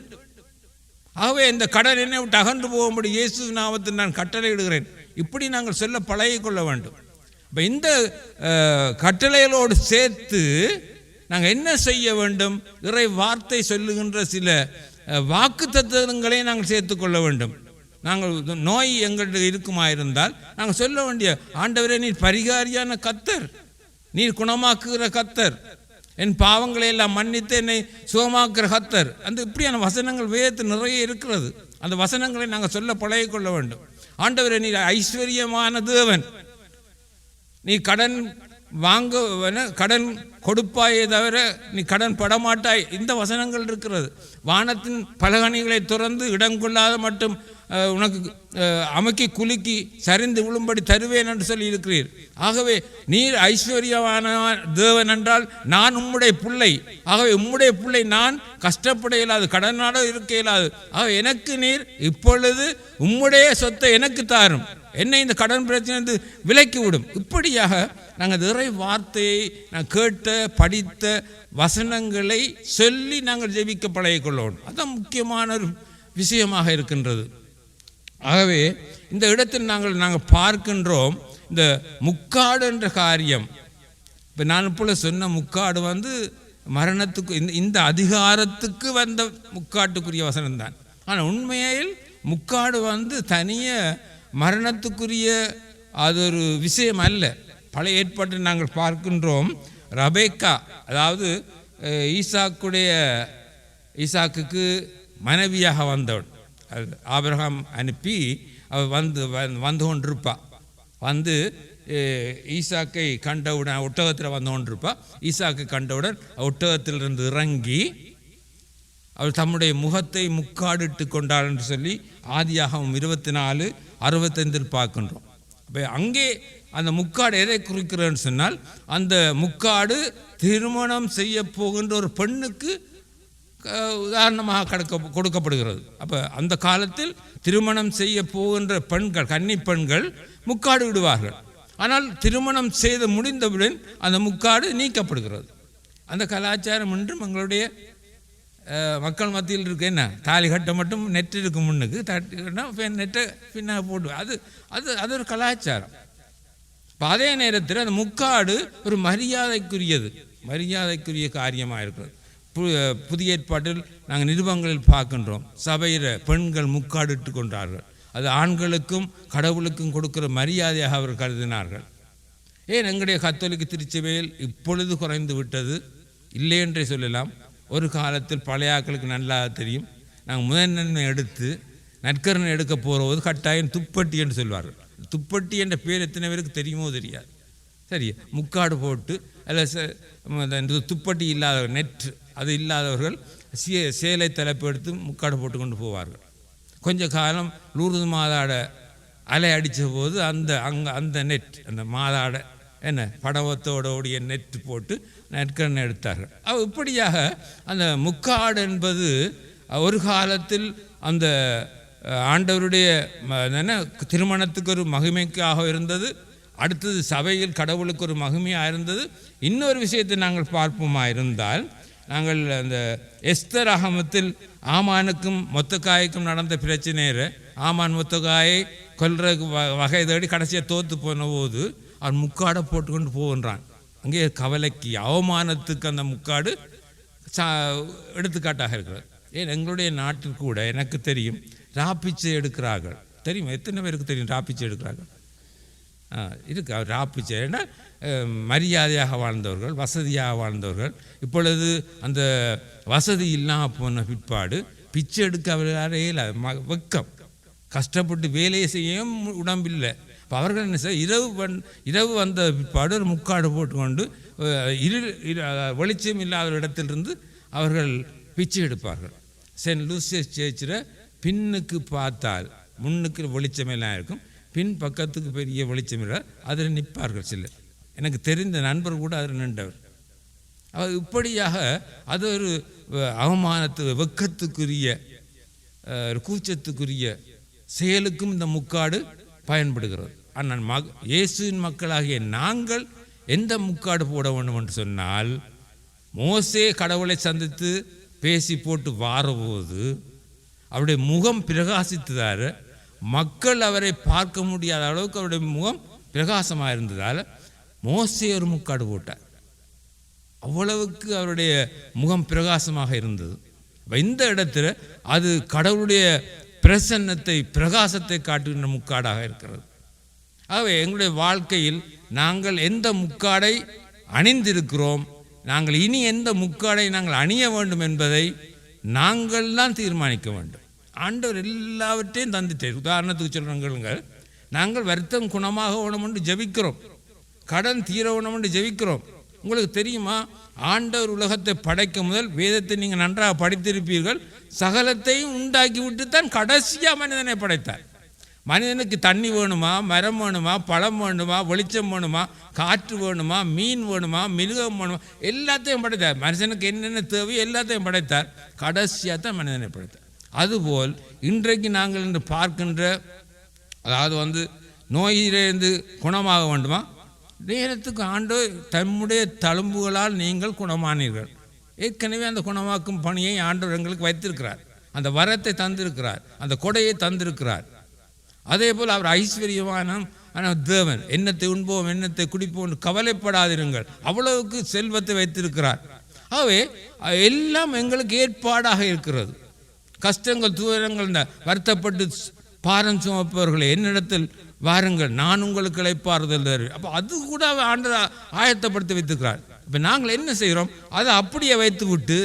ஆகவே இந்த கடன் என்னை விட்டு அகன்று போகும்படி இயேசு நாமத்தில் நான் கட்டளையிடுகிறேன். இப்படி நாங்கள் சொல்ல பழகிக்கொள்ள வேண்டும். இப்போ இந்த கட்டளைகளோடு சேர்த்து நாங்கள் என்ன செய்ய வேண்டும்? இறை வார்த்தை சொல்லுகின்ற சில வாக்கு தத்துவங்களை நாங்கள் சேர்த்துக்கொள்ள வேண்டும். நாங்கள் நோய் எங்கள்கிட்ட இருக்குமாயிருந்தால் நாங்கள் சொல்ல வேண்டிய, ஆண்டவரே நீர் பரிகாரியான கர்த்தர், நீர் குணமாக்குகிற கர்த்தர், என் பாவங்களை எல்லாம் மன்னித்து என்னை சுகமாக்குற கர்த்தர். அந்த இப்படியான வசனங்கள் வேதத்தில் நிறைய இருக்கிறது. அந்த வசனங்களை நாங்கள் சொல்ல பழகிக்கொள்ள வேண்டும். ஆண்டவரே நீர் ஐஸ்வர்யமான தேவன், நீ கடன் வாங்க கடன் கொடுப்பாயே தவிர நீ கடன் படமாட்டாய். இந்த வசனங்கள் இருக்கிறது. வானத்தின் பலகணிகளை துறந்து இடம் கொள்ளாத மட்டும் உனக்கு அமைக்கி குலுக்கி சரிந்து விழும்படி தருவேன் என்று சொல்லி இருக்கிறீர். ஆகவே நீர் ஐஸ்வர்யமான தேவன் என்றால் நான் உம்முடைய பிள்ளை. ஆகவே உம்முடைய பிள்ளை நான் கஷ்டப்பட இயலாது, கடனாட இருக்க இயலாது. ஆகவே எனக்கு நீர் இப்பொழுது உம்முடைய சொத்தை எனக்கு தாரும், என்னை இந்த கடன் பிரச்சனை விலக்கி விடும். இப்படியாக நாங்கள் இறை வார்த்தையை நான் கேட்ட படித்த வசனங்களை சொல்லி நாங்கள் ஜெபிக்க பழகிக்கொள்ளணும். அதுதான் முக்கியமான ஒரு விஷயமாக இருக்கின்றது. ஆகவே இந்த இடத்தில் நாங்கள் பார்க்கின்றோம் இந்த முக்காடு என்ற காரியம். இப்போ நான் இப்போ சொன்ன முக்காடு மரணத்துக்கு இந்த அதிகாரத்துக்கு வந்த முக்காட்டுக்குரிய வசனம்தான். ஆனால் உண்மையில் முக்காடு தனிய மரணத்துக்குரிய அது ஒரு விஷயம் அல்ல. பழைய ஏற்பாட்டில் நாங்கள் பார்க்கின்றோம், ரபேக்கா, அதாவது ஈசாக்குக்கு மனைவியாக வந்தவன், ஆபிரகாம் அனுப்பி அவள் வந்து கொண்டிருப்பா. ஈசாக்கை கண்டவுடன் ஒட்டகத்தில் வந்து கொண்டிருப்பா. ஈசாக்கை கண்டவுடன் ஒட்டகத்திலிருந்து இறங்கி அவள் தம்முடைய முகத்தை முக்காடிட்டு கொண்டாள் என்று சொல்லி ஆதியாகமம் 24:65 பார்க்கின்றோம். இப்போ அங்கே அந்த முக்காடு எதை குறிக்கிறேன்னு சொன்னால், அந்த முக்காடு திருமணம் செய்ய போகின்ற ஒரு பெண்ணுக்கு உதாரணமாக கொடுக்கப்படுகிறது. அப்போ அந்த காலத்தில் திருமணம் செய்ய போகின்ற பெண்கள், கன்னி பெண்கள் முக்காடு விடுவார்கள். ஆனால் திருமணம் செய்து முடிந்தவுடன் அந்த முக்காடு நீக்கப்படுகிறது. அந்த கலாச்சாரம் இன்றும் எங்களுடைய மக்கள் மத்தியில் இருக்கு. என்ன, தாலி கட்ட மட்டும் நெட்டு இருக்கும் முன்னுக்கு, நெட்டை பின்னாக போட்டு, அது அது அது ஒரு கலாச்சாரம். இப்போ அதே நேரத்தில் அந்த முக்காடு ஒரு மரியாதைக்குரிய காரியமாக இருக்கிறது. புதிய ஏற்பாட்டில் நாங்கள் நிருபங்களில் பார்க்கின்றோம், சபையில் பெண்கள் முக்காடு இட்டு கொண்டார்கள். அது ஆண்களுக்கும் கடவுளுக்கும் கொடுக்கிற மரியாதையாக அவர் கருதினார்கள். ஏன் எங்களுடைய கத்தோலிக்க திருச்சபையில் இப்பொழுது குறைந்து விட்டது இல்லை என்றே சொல்லலாம். ஒரு காலத்தில் பழைய ஆக்களுக்கு நல்லா தெரியும். நாங்கள் முதன்மை எடுத்து நற்கரணை எடுக்க போகிறபோது கட்டாயம் துப்பட்டி என்று சொல்வார்கள். துப்பட்டி என்ற பேர் எத்தனை பேருக்கு தெரியுமோ தெரியாது. சரி, முக்காடு போட்டு அல்ல துப்பட்டி இல்லாத நெட் அது இல்லாதவர்கள் சேலை தலைப்பு எடுத்து முக்காடு போட்டு கொண்டு போவார்கள். கொஞ்ச காலம் லூர்து மாதாட அலை அடித்த போது அந்த நெட் அந்த மாதாட என்ன படவத்தோடைய நெட் போட்டு நெற்கண்ணை எடுத்தார்கள். இப்படியாக அந்த முக்காடு என்பது ஒரு காலத்தில் அந்த ஆண்டவருடைய திருமணத்துக்கு ஒரு மகிமைக்காக இருந்தது. அடுத்தது சபையில் கடவுளுக்கு ஒரு மகிமையாக இருந்தது. இன்னொரு விஷயத்தை நாங்கள் பார்ப்போமா இருந்தால், நாங்கள் அந்த எஸ்தர் ஆகமத்தில் ஆமானுக்கும் மொத்தக்காய்க்கும் நடந்த பிரச்சனையை ஆமான் மொத்தக்காயை கொல்ற வகை தேடி கடைசியாக தோற்று போன போது அவன் முக்காடை போட்டுக்கொண்டு போகின்றான். அங்கே கவலைக்கு அவமானத்துக்கு அந்த முக்காடு எடுத்துக்காட்டாக இருக்கிறது. ஏன் எங்களுடைய நாட்டில் கூட எனக்கு தெரியும் ராப்பிச்சை எடுக்கிறார்கள். தெரியும், எத்தனை பேருக்கு தெரியும் ராப்பிச்சை எடுக்கிறார்கள்? இருக்கு. ராப்பிச்சைன்னா மரியாதையாக வாழ்ந்தவர்கள், வசதியாக வாழ்ந்தவர்கள். இப்பொழுது அந்த வசதி இல்லாமல் போன பிற்பாடு பிச்சை எடுக்க அவர்களே வெக்கம், கஷ்டப்பட்டு வேலையை செய்யவும் உடம்பில்லை. இப்போ அவர்கள் என்ன செய்ய, இரவு வந்த பிற்பாடு ஒரு முக்காடு போட்டுக்கொண்டு வெளிச்சம் இல்லாத இடத்திலிருந்து அவர்கள் பிச்சை எடுப்பார்கள். சென்ட் லூசியஸ் சேர்ச்சில் பின்னுக்கு பார்த்தால் முன்னுக்கு வெளிச்சமெல்லாம் இருக்கும், பின் பக்கத்துக்கு பெரிய வெளிச்சம் இல்லை, அதில் நிற்பார்கள் சிலர். எனக்கு தெரிந்த நண்பர் கூட அதில் நின்றவர். அவர் இப்படியாக அது ஒரு வெக்கத்துக்குரிய கூச்சத்துக்குரிய செயலுக்கும் இந்த முக்காடு பயன்படுகிறது. ஆனால் இயேசுவின் மக்களாகிய நாங்கள் எந்த முக்காடு போட வேண்டும் என்று சொன்னால், மோசே கடவுளை சந்தித்து பேசி போட்டு வாரபோது அவருடைய முகம் பிரகாசித்ததால் மக்கள் அவரை பார்க்க முடியாத அளவுக்கு அவருடைய முகம் பிரகாசமாக இருந்ததால் மோசே ஒரு முக்காடு போட்டார். அவ்வளவுக்கு அவருடைய முகம் பிரகாசமாக இருந்தது. இந்த இடத்துல அது கடவுளுடைய பிரசன்னத்தை பிரகாசத்தை காட்டுகின்ற முக்காடாக இருக்கிறது. ஆகவே எங்களுடைய வாழ்க்கையில் நாங்கள் எந்த முக்காடை அணிந்திருக்கிறோம், நாங்கள் இனி எந்த முக்காடை நாங்கள் அணிய வேண்டும் என்பதை நாங்கள் தான் தீர்மானிக்க வேண்டும். ஆண்டவர் எல்லாவற்றையும் தந்துட்டார். உதாரணத்துக்கு சொல்கிறவங்க, நாங்கள் வருத்தம் குணமாக வேணும் என்று ஜெபிக்கிறோம், கடன் தீர வேணும் என்று ஜெபிக்கிறோம். உங்களுக்கு தெரியுமா, ஆண்டவர் உலகத்தை படைக்க முதல் வேதத்தை நீங்கள் நன்றாக படித்திருப்பீர்கள், சகலத்தையும் உண்டாக்கி விட்டு தான் கடைசியாக மனிதனை படைத்தார். மனிதனுக்கு தண்ணி வேணுமா, மரம் வேணுமா, பழம் வேணுமா, வெளிச்சம் வேணுமா, காற்று வேணுமா, மீன் வேணுமா, மிருகம் வேணுமா, எல்லாத்தையும் படைத்தார். மனுஷனுக்கு என்னென்ன தேவையோ எல்லாத்தையும் படைத்தார். கடைசியாக தான் மனிதனை படைத்தார். அதுபோல் இன்றைக்கு நாங்கள் இன்று பார்க்கின்ற, அதாவது நோயிலிருந்து குணமாக வேண்டுமா, நேரத்துக்கு ஆண்டவர் தம்முடைய தழும்புகளால் நீங்கள் குணமானீர்கள். ஏற்கனவே அந்த குணமாக்கும் பணியை ஆண்டவர் எங்களுக்கு வைத்திருக்கிறார். அந்த வரத்தை தந்திருக்கிறார், அந்த கொடையை தந்திருக்கிறார். அதே போல் அவர் ஐஸ்வர்யமான தேவன். எண்ணத்தை உண்போம் என்னத்தை குடிப்போம் கவலைப்படாதிருங்கள், அவ்வளவுக்கு செல்வத்தை வைத்திருக்கிறார். ஆகவே எல்லாம் எங்களுக்கு ஏற்பாடாக இருக்கிறது. கஷ்டங்கள் துயரங்கள் வருத்தப்பட்டு பாரம் சுமப்பவர்களே என்னிடத்தில் வாருங்கள், நான் உங்களுக்கு இளைப்பாறுதல் தருவேன். அப்போ அது கூட ஆண்டவர் ஆயத்தப்படுத்தி வைத்திருக்கிறார். இப்போ நாங்கள் என்ன செய்கிறோம், அதை அப்படியே வைத்து விட்டு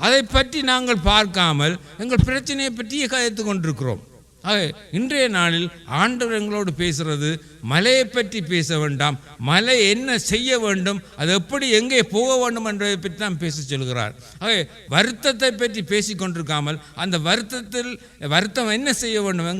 அதை பற்றி நாங்கள் பார்க்காமல் எங்கள் பிரச்சனையை பற்றியே கதைத்து கொண்டிருக்கிறோம். ஆக இன்றைய நாளில் ஆண்டவர் எங்களோடு பேசுகிறது, மலையை பற்றி பேச வேண்டாம், மலை என்ன செய்ய வேண்டும், அது எப்படி எங்கே போக வேண்டும் என்பதை பற்றி தான் பேச சொல்கிறார். ஆக வருத்தத்தை பற்றி பேசி கொண்டிருக்காமல் அந்த வருத்தம் என்ன செய்ய வேண்டும்,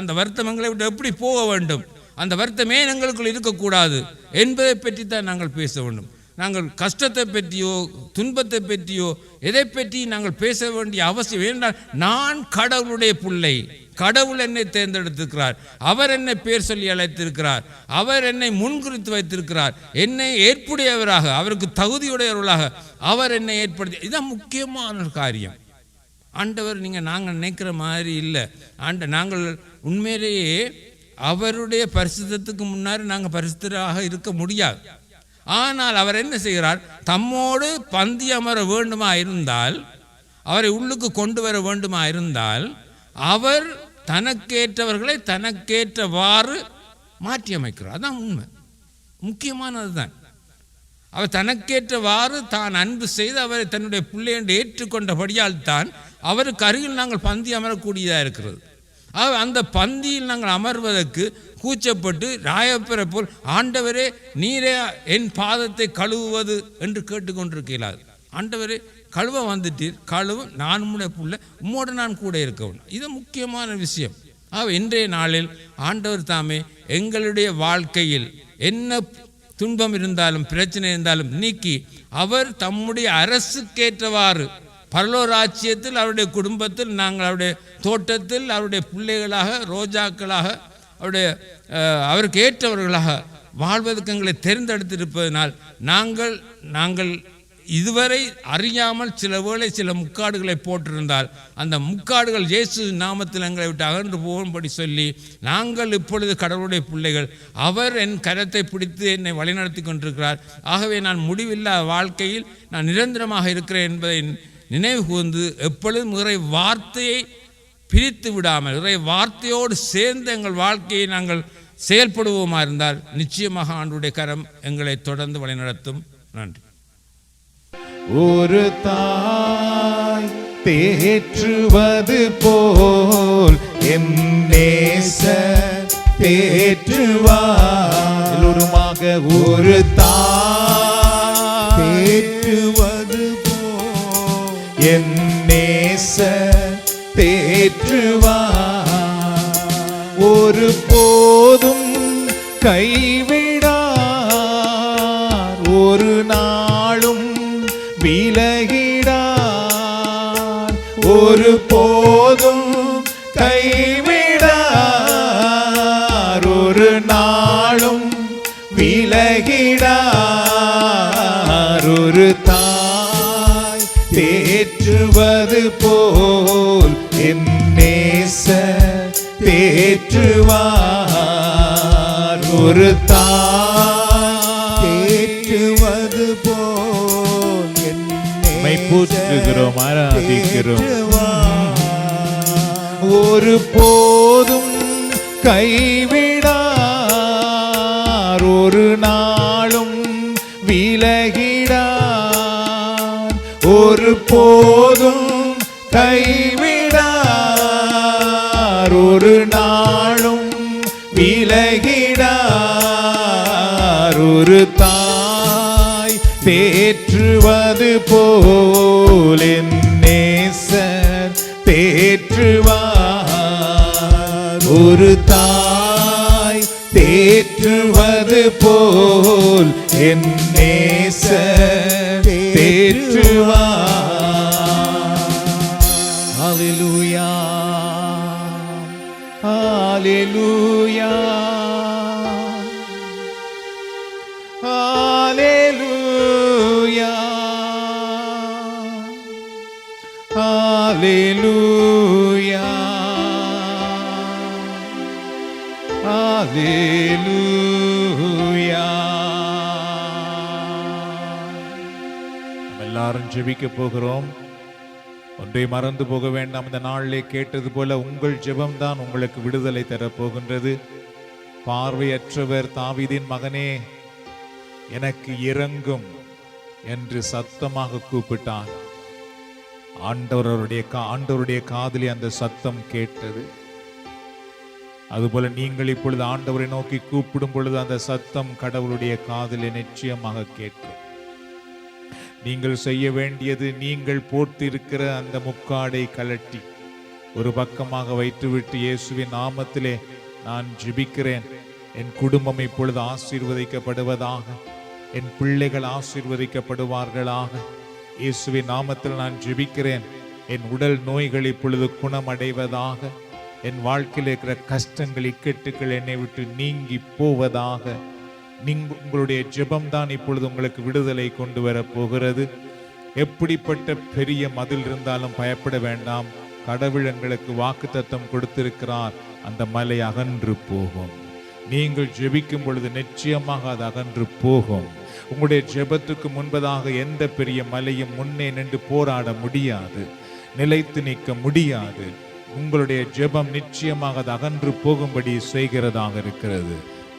அந்த வருத்தம் எங்களை விட்டு எப்படி போக வேண்டும், அந்த வருத்தமே எங்களுக்குள் இருக்கக்கூடாது என்பதை பற்றி தான் நாங்கள் பேச வேண்டும். நாங்கள் கஷ்டத்தை பற்றியோ துன்பத்தை பற்றியோ எதை பற்றி நாங்கள் பேச வேண்டிய அவசியம் என்றால், நான் கடவுளுடைய பிள்ளை, கடவுள் என்னை தேர்ந்தெடுத்திருக்கிறார், அவர் என்னை பேர் சொல்லி அழைத்திருக்கிறார், அவர் என்னை முன்குறித்து வைத்திருக்கிறார், என்னை ஏற்புடையவராக அவருக்கு தகுதியுடையவர்களாக அவர் என்னை ஏற்படுத்தி. இதுதான் முக்கியமான காரியம். ஆண்டவர் நாங்கள் நினைக்கிற மாதிரி இல்லை. நாங்கள் உண்மையிலேயே அவருடைய பரிசுத்தத்துக்கு முன்னாடி நாங்கள் பரிசுத்தராக இருக்க முடியாது. ஆனால் அவர் என்ன செய்கிறார், தம்மோடு பந்தி அமர வேண்டுமா இருந்தால், அவரை உள்ளுக்கு கொண்டு வர வேண்டுமா இருந்தால், அவர் தனக்கேற்றவர்களை தனக்கேற்றவாறு மாற்றி அமைக்கிறார். அதான் உண்மை, முக்கியமானது தான். அவர் தனக்கேற்றவாறு தான் அன்பு செய்து அவரை தன்னுடைய பிள்ளை என்று ஏற்றுக்கொண்டபடியால் தான் அவருக்கு அருகில் நாங்கள் பந்தி அமரக்கூடியதாக இருக்கிறது. அந்த பந்தியில் நாங்கள் அமர்வதற்கு கூச்சப்பட்டு ராயப்பரை போல் ஆண்டவரே நீரே என் பாதத்தை கழுவுவது என்று கேட்டுக்கொண்டிருக்கிறார். ஆண்டவரே கழுவ வந்துட்டீர், கழுவு நான் உம்முடைய புள்ள, உம்மோடு நான் கூட இருக்கவும். இது முக்கியமான விஷயம். இன்றைய நாளில் ஆண்டவர் தாமே எங்களுடைய வாழ்க்கையில் என்ன துன்பம் இருந்தாலும் பிரச்சனை இருந்தாலும் நீக்கி அவர் தம்முடைய அரசுக்கேற்றவாறு பரலோராட்சியத்தில் அவருடைய குடும்பத்தில் நாங்கள் அவருடைய தோட்டத்தில் அவருடைய பிள்ளைகளாக ரோஜாக்களாக அவருக்கு ஏற்றவர்களாக வாழ்வதற்கு எங்களை தேர்ந்தெடுத்திருப்பதனால் நாங்கள் இதுவரை அறியாமல் சில வேளை சில முக்காடுகளை போட்டிருந்தால் அந்த முக்காடுகள் இயேசு நாமத்தில் எங்களை விட்டு அகன்று போகும்படி சொல்லி நாங்கள் இப்பொழுது கடவுளுடைய பிள்ளைகள். அவர் என் கரத்தை பிடித்து என்னை வழிநடத்தி கொண்டிருக்கிறார். ஆகவே நான் முடிவில்லா வாழ்க்கையில் நான் நிரந்தரமாக இருக்கிறேன் என்பதை நினைவு கூர்ந்து எப்பொழுதும் இறை வார்த்தையை பிரித்து விடாமல் இறை வார்த்தையோடு சேர்ந்து எங்கள் வாழ்க்கையை நாங்கள் செயல்படுவோமா இருந்தால் நிச்சயமாக ஆண்டவருடைய கரம் எங்களை தொடர்ந்து வழிநடத்தும். நன்றி. ஒரு தாய் தேற்றுவது போல் என் நேசர் தேற்றுவார். எல்லோருமாக ஒரு தாய் தேற்றுவது போல் என் நேசர் தேற்றுவார். ஒரு போதும் கைவிடார், ஒரு நாளும் விலகிடார். ஒரு போதும் கைவிடார், ஒரு நாளும் விலகிடார். ஒரு தாய் தேற்றுவது போல் என் நேசர் தேற்றுவார். ஒரு தாய் தேற்றுவது போல் என்னை போற்றுகிறோம், ஆராதிக்கிறோம். ஒரு போதும் கைவிடார், ஒரு நாளும் விலகிடார். ஒரு போதும் கைவிடார், ஒரு நாளும் விலகிடார். ஒரு தாய் தேற்றுவது போல் என் நேசர் தேற்றுவார். ஒரு தாய் தேற்றுவது போல் என் நேசர் தேற்றுவார். ஹல்லேலூயா, ஹல்லேலூயா, ஹல்லேலூயா, ஹல்லேலூயா, ஹல்லேலூயா. நாம் எல்லாரும் ஜெபிக்க போகிறோம். ஒன்றை மறந்து போக வேண்டாம். இந்த நாளிலே கேட்டது போல உங்கள் ஜெபம்தான் உங்களுக்கு விடுதலை தரப்போகின்றது. பார்வையற்றவர் தாவீதின் மகனே எனக்கு இரங்கும் என்று சத்தமாக கூப்பிட்டார். ஆண்டவருடைய காதிலே அந்த சத்தம் கேட்டது. அதுபோல நீங்கள் இப்பொழுது ஆண்டவரை நோக்கி கூப்பிடும் பொழுது அந்த சத்தம் கடவுளுடைய காதிலே நிச்சயமாக கேட்கும். நீங்கள் செய்ய வேண்டியது, நீங்கள் போட்டிருக்கிற அந்த முக்காடை கலட்டி ஒரு பக்கமாக வைத்துவிட்டு இயேசுவின் நாமத்திலே நான் ஜெபிக்கிறேன். என் குடும்பம் இப்பொழுது ஆசீர்வதிக்கப்படுவதாக, என் பிள்ளைகள் ஆசீர்வதிக்கப்படுவார்களாக. இயேசுவின் நாமத்தில் நான் ஜெபிக்கிறேன். என் உடல் நோய்கள் இப்பொழுது குணமடைவதாக. என் வாழ்க்கையில் இருக்கிற கஷ்டங்கள், இக்கட்டுகள் என்னை விட்டு நீங்கி போவதாக. உங்களுடைய ஜெபம்தான் இப்பொழுது உங்களுக்கு விடுதலை கொண்டு வர போகிறது. எப்படிப்பட்ட பெரிய மதில் இருந்தாலும் பயப்பட வேண்டாம். கடவுள் எங்களுக்கு வாக்குத்தத்தம் கொடுத்திருக்கிறார். அந்த மலை அகன்று போகும். நீங்கள் ஜெபிக்கும் பொழுது நிச்சயமாக அது அகன்று போகும். உங்களுடைய ஜெபத்துக்கு முன்பதாக எந்த பெரிய மலையும் முன்னே நின்று போராட முடியாது, நிலைத்து நிற்க முடியாது. உங்களுடைய ஜெபம் நிச்சயமாக அது அகன்று போகும்படி செய்கிறதாக இருக்கிறது.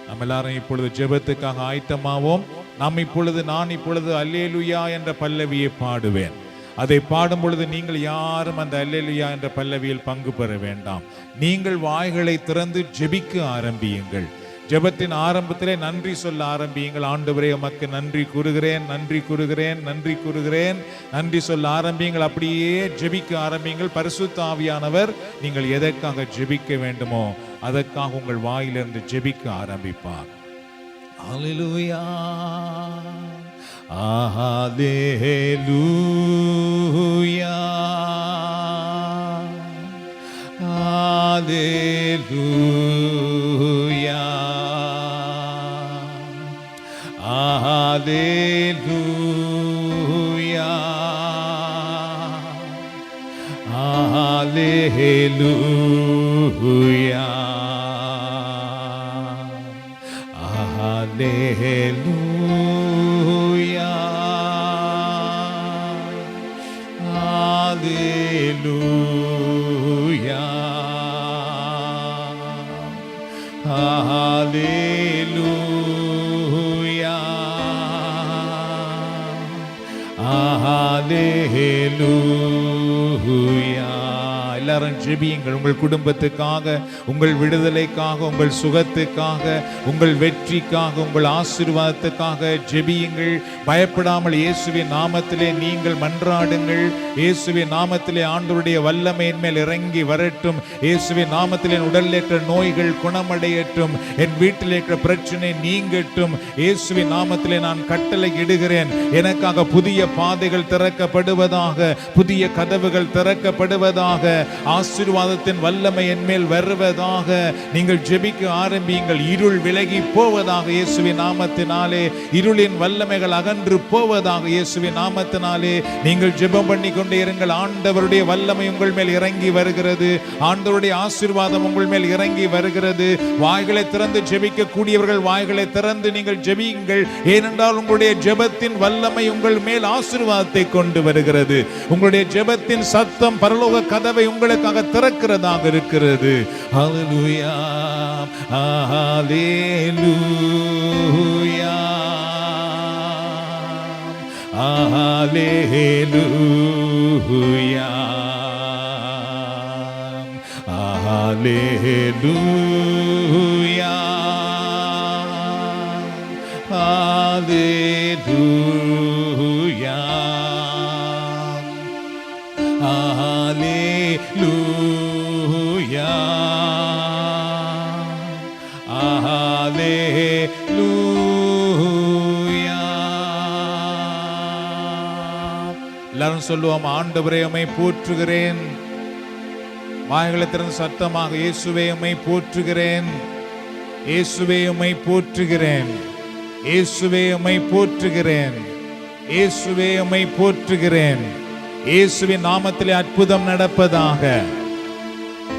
நம்ம எல்லாரும் இப்பொழுது ஜெபத்துக்காக ஆயத்தமாவோம். நான் இப்பொழுது அல்லேலூயா என்ற பல்லவியை பாடுவேன். அதை பாடும் பொழுது நீங்கள் யாரும் அந்த அல்லேலூயா என்ற பல்லவியில் பங்கு பெற வேண்டாம். நீங்கள் வாய்களை திறந்து ஜெபிக்க ஆரம்பியுங்கள். ஜெபத்தின் ஆரம்பத்திலே நன்றி சொல்ல ஆரம்பியுங்கள். ஆண்டவரே உமக்கு நன்றி கூறுகிறேன், நன்றி கூறுகிறேன், நன்றி கூறுகிறேன், நன்றி சொல்ல ஆரம்பியுங்கள். அப்படியே ஜெபிக்க ஆரம்பியுங்கள். பரிசுத்த ஆவியானவர் நீங்கள் எதற்காக ஜெபிக்க வேண்டுமோ அதற்காக உங்கள் வாயிலிருந்து ஜெபிக்க ஆரம்பிப்பார். ஹல்லேலூயா, ஹல்லேலூயா, ஹல்லேலூயா, ஹல்லேலூயா, ஹல்லேலூயா, ஹல்லேலூயா, ஹல்லேலூயா, ஹல்லேலூயா, ஹல்லேலூயா. எல்லாரும் ஜெபியுங்கள். உங்கள் குடும்பத்துக்காக, உங்கள் விடுதலைக்காக, உங்கள் சுகத்துக்காக, உங்கள் வெற்றிக்காக, உங்கள் ஆசீர்வாதத்துக்காக ஜெபியுங்கள். பயப்படாமல் இயேசுவின் நாமத்திலே நீங்கள் மன்றாடுங்கள். இயேசுவின் நாமத்திலே ஆண்டவருடைய வல்லமையின் மேல் இறங்கி வரட்டும். இயேசுவின் நாமத்திலே என் உடலில் இருக்கிற நோய்கள் குணமடையட்டும். என் வீட்டில் இருக்கிற பிரச்சனை நீங்கட்டும். இயேசுவின் நாமத்திலே நான் கட்டளை இடுகிறேன். எனக்காக புதிய பாதைகள் திறக்கப்படுவதாக, புதிய கதவுகள் திறக்கப்படுவதாக, ஆசீர்வாதத்தின் வல்லமை என் மேல் வருவதாக. நீங்கள் ஜெபிக்க ஆரம்பியுங்கள். இருள் விலகி போவதாக இயேசுவின் நாமத்தினாலே. இருளின் வல்லமைகள் அகன்று போவதாக இயேசுவின் நாமத்தினாலே. நீங்கள் ஜெபம் பண்ணி கொண்டே இருங்கள். ஆண்டவருடைய வல்லமை உங்கள் மேல் இறங்கி வருகிறது. ஆண்டவருடைய ஆசீர்வாதம் உங்கள் மேல் இறங்கி வருகிறது. வாய்களை திறந்து ஜெபிக்க கூடியவர்கள் வாய்களை திறந்து நீங்கள் ஜெபியுங்கள். ஏனென்றால் உங்களுடைய ஜெபத்தின் வல்லமை உங்கள் மேல் ஆசீர்வாதத்தை கொண்டு வருகிறது. உங்களுடைய ஜெபத்தின் சத்தம் பரலோக கதவை உங்களுக்காக திறக்கிறதாக இருக்கிறது. ஹல்லேலூயா, ஹல்லேலூயா, ஹல்லேலூயா, ஹல்லேலூயா, ஹல்லேலூயா, ஹல்லேலூயா, ஹல்லேலூயா. எல்லாரும் சொல்லுவோம், ஆண்டவரே உம்மை போற்றுகிறேன். வாய்களை திறந்து சத்தமாக, இயேசுவே உம்மை போற்றுகிறேன், இயேசுவே உம்மை போற்றுகிறேன், இயேசுவே உம்மை போற்றுகிறேன், இயேசுவே உம்மை போற்றுகிறேன். இயேசுவின் நாமத்திலே அற்புதம் நடப்பதாக,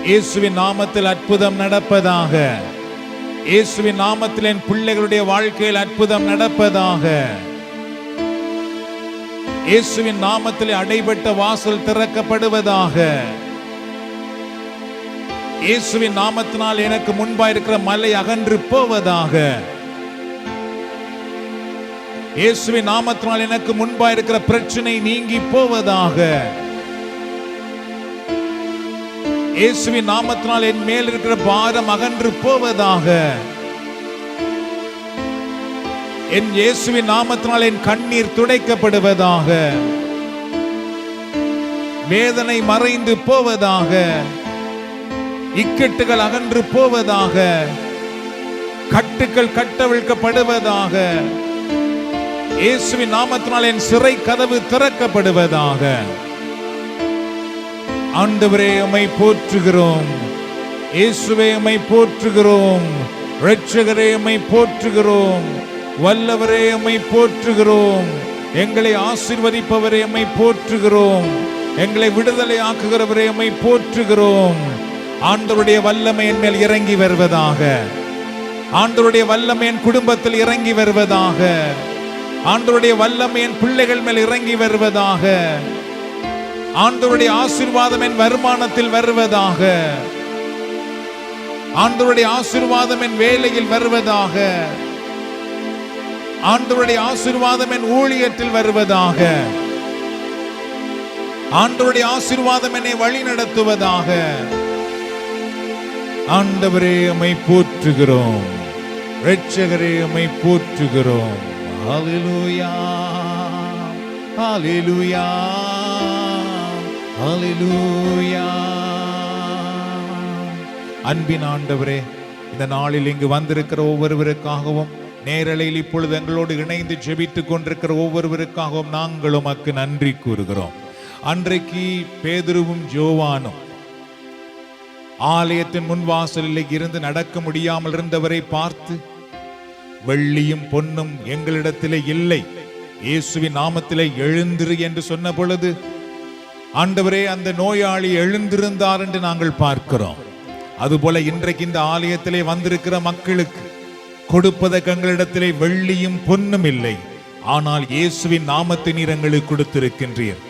இயேசுவின் நாமத்தில் அற்புதம் நடப்பதாக, இயேசுவின் நாமத்தில் என் பிள்ளைகளுடைய வாழ்க்கையில் அற்புதம் நடப்பதாக. இயேசுவின் நாமத்திலே அடைபட்ட வாசல் திறக்கப்படுவதாக. இயேசுவின் நாமத்தினால் எனக்கு முன்பாக இருக்கிற மலை அகன்று போவதாக. இயேசுவின் நாமத்தினால் எனக்கு முன்பாக இருக்கிற பிரச்சனை நீங்கி போவதாக. இயேசுவின் நாமத்தினால் என் மேல் இருக்கிற பாரம் அகன்று போவதாக. என் இயேசுவின் நாமத்தினால் என் கண்ணீர் துடைக்கப்படுவதாக. வேதனை மறைந்து போவதாக. இக்கட்டுகள் அகன்று போவதாக. கட்டுக்கள் கட்டவிழ்க்கப்படுவதாக. இயேசுவின் நாமத்தினால் என் சிறை கதவு திறக்கப்படுவதாக. ஆண்டவரே உம்மை போற்றுகிறோம். இயேசுவே உம்மை போற்றுகிறோம். இரட்சகரே உம்மை போற்றுகிறோம். வல்லவரே உம்மை போற்றுகிறோம். எங்களை ஆசீர்வதிப்பவரே உம்மை போற்றுகிறோம். எங்களை விடுதலை ஆக்குகிறவரே உம்மை போற்றுகிறோம். ஆண்டவருடைய வல்லமை என் மேல் இறங்கி வருவதாக. ஆண்டவருடைய வல்லமை என் குடும்பத்தில் இறங்கி வருவதாக. ஆண்டவருடைய வல்லமை என் பிள்ளைகள் மேல் இறங்கி வருவதாக. ஆண்டவருடைய ஆசீர்வாதம் என் வருமானத்தில் வருவதாக. ஆண்டவருடைய ஆசீர்வாதம் என் வேலையில் வருவதாக. ஆண்டவருடைய ஆசீர்வாதம் என் ஊழியத்தில் வருவதாக. ஆண்டவருடைய ஆசீர்வாதம் என்னை வழி நடத்துவதாக. ஆண்டவரே உம்மை போற்றுகிறோம், இரட்சகரே உம்மை போற்றுகிறோம். ஹல்லேலூயா, ஹல்லேலூயா, ஹல்லேலூயா. அன்பின் ஆண்டவரே, இந்த நாளில் இங்கு வந்திருக்கிற ஒவ்வொருவருக்காகவும், நேரலையில் இப்பொழுது எங்களோடு இணைந்து ஜெபித்துக் கொண்டிருக்கிற ஒவ்வொருவருக்காகவும் நாங்கள் உமக்கு நன்றி கூறுகிறோம். அன்றைக்கு பேதுருவும் யோவானும் ஆலயத்தின் முன்வாசலில் இருந்து நடக்க முடியாமல் இருந்தவரை பார்த்து, வெள்ளியும் பொன்னும் எங்களிடத்திலே இல்லை, இயேசுவின் நாமத்திலே எழுந்திரு என்று சொன்ன பொழுது, ஆண்டவரே அந்த நோயாளி எழுந்திருந்தார் என்று நாங்கள் பார்க்கிறோம். அதுபோல இன்றைக்கு இந்த ஆலயத்திலே வந்திருக்கிற மக்களுக்கு கொடுப்பதற்கு எங்களிடத்திலே வெள்ளியும் பொன்னும் இல்லை, ஆனால் இயேசுவின் நாமத்தை நீர் எங்களுக்கு கொடுத்திருக்கின்றீர்.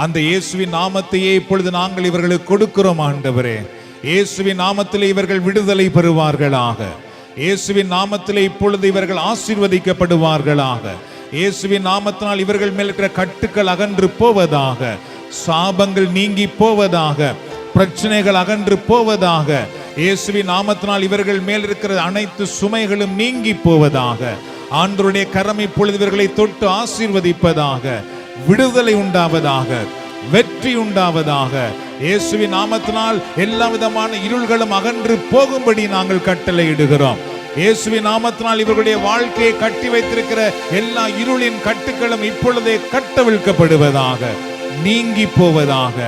அந்த இயேசுவின் நாமத்தையே இப்பொழுது நாங்கள் இவர்களுக்கு கொடுக்கிறோம். ஆண்டவரே, இயேசுவின் நாமத்திலே இவர்கள் விடுதலை பெறுவார்களாக. இயேசுவின் நாமத்திலே இப்பொழுது இவர்கள் ஆசீர்வதிக்கப்படுவார்களாக. இயேசுவின் நாமத்தினால் இவர்கள் மேல் இருக்கிற கட்டுக்கள் அகன்று போவதாக, சாபங்கள் நீங்கி போவதாக, பிரச்சனைகள் அகன்று போவதாக. இயேசுவின் நாமத்தினால் இவர்கள் மேல் இருக்கிற அனைத்து சுமைகளும் நீங்கி போவதாக. ஆண்டவருடைய கரம் இப்பொழுது இவர்களை தொட்டு ஆசீர்வதிப்பதாக. விடுதலை உண்டாவதாக, வெற்றி உண்டாவதாக. இயேசுவின் நாமத்தினால் எல்லா விதமான இருள்களும் அகன்று போகும்படி நாங்கள் கட்டளையிடுகிறோம். இயேசுவின் நாமத்தினால் இவர்களுடைய வாழ்க்கையை கட்டி வைத்திருக்கிற எல்லா இருளின் கட்டுகளும் இப்பொழுதே கட்டவிழ்க்கப்படுவதாக, நீங்கி போவதாக.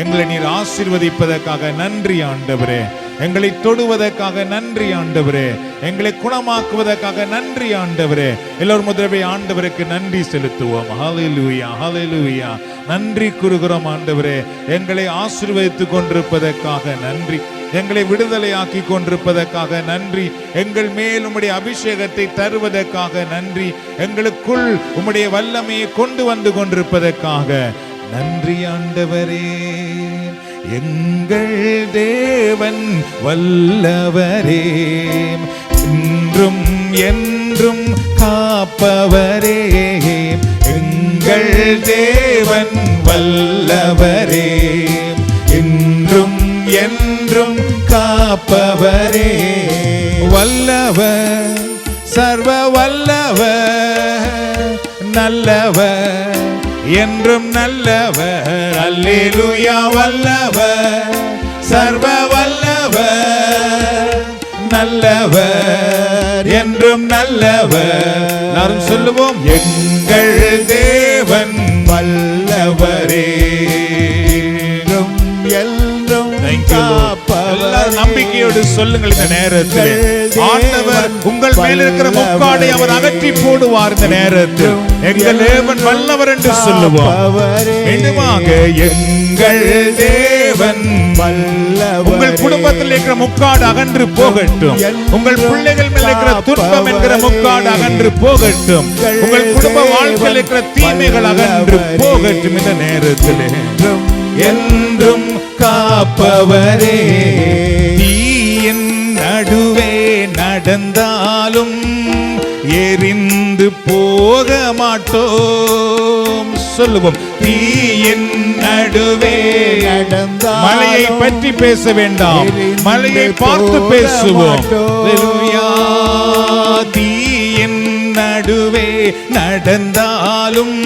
எங்களை நீர் ஆசீர்வதிப்பதற்காக நன்றி ஆண்டவரே. எங்களை தொடுவதற்காக நன்றி ஆண்டவரே. எங்களை குணமாக்குவதற்காக நன்றி ஆண்டவரே. எல்லோரும் முதலில் ஆண்டவருக்கு நன்றி செலுத்துவோம். ஹல்லேலூயா, ஹல்லேலூயா. நன்றி கூறுகிறோம் ஆண்டவரே. எங்களை ஆசீர்வதித்துக் கொண்டிருப்பதற்காக நன்றி, எங்களை விடுதலையாக்கி கொண்டிருப்பதற்காக நன்றி, எங்கள் மேல் உம்முடைய அபிஷேகத்தை தருவதற்காக நன்றி, எங்களுக்குள் உம்முடைய வல்லமையை கொண்டு வந்து கொண்டிருப்பதற்காக நன்றி ஆண்டவரே. எங்கள் தேவன் வல்லவரே, இன்றும் என்றும் காப்பவரே. எங்கள் தேவன் வல்லவரே, இன்றும் என்றும் காப்பவரே. வல்லவர், சர்வ வல்லவர், நல்லவர், என்றும் நல்லவர். அல்லேலூயா. வல்லவர், சர்வ வல்லவர், நல்லவர், என்றும் நல்லவர். எல்லாரும் சொல்லுவோம், எங்கள் தேவன் வல்லவரே, என்றும் நம்பிக்கையோடு சொல்லுங்கள். இந்த நேரத்தில் ஆண்டவர் உங்கள் மேல் இருக்கிற முக்காடை அவர் அகற்றி போடுவார். இந்த நேரத்தில் எங்கள் தேவன் வல்லவர் என்று சொல்லுவோம். மீண்டுமாக, எங்கள் தேவன் வல்லவர். உங்கள் குடும்பத்தில் இருக்கிற முக்காடு அகன்று போகட்டும். உங்கள் பிள்ளைகள் மேல் இருக்கிற துன்பம் என்கிற முக்காடு அகன்று போகட்டும். உங்கள் குடும்ப வாழ்க்கையில் இருக்கிற தீமைகள் அகன்று போகட்டும். இந்த நேரத்தில் என்றும் காப்பவரே, தீயின் நடுவே நடந்தாலும் எரிந்து போக மாட்டோம். சொல்லுவோம், தீயின் நடுவே நடந்தாலும். மலையை பற்றி பேச வேண்டாம், மலையை பார்த்து பேசுவோம். தீயின் நடுவே நடந்தாலும்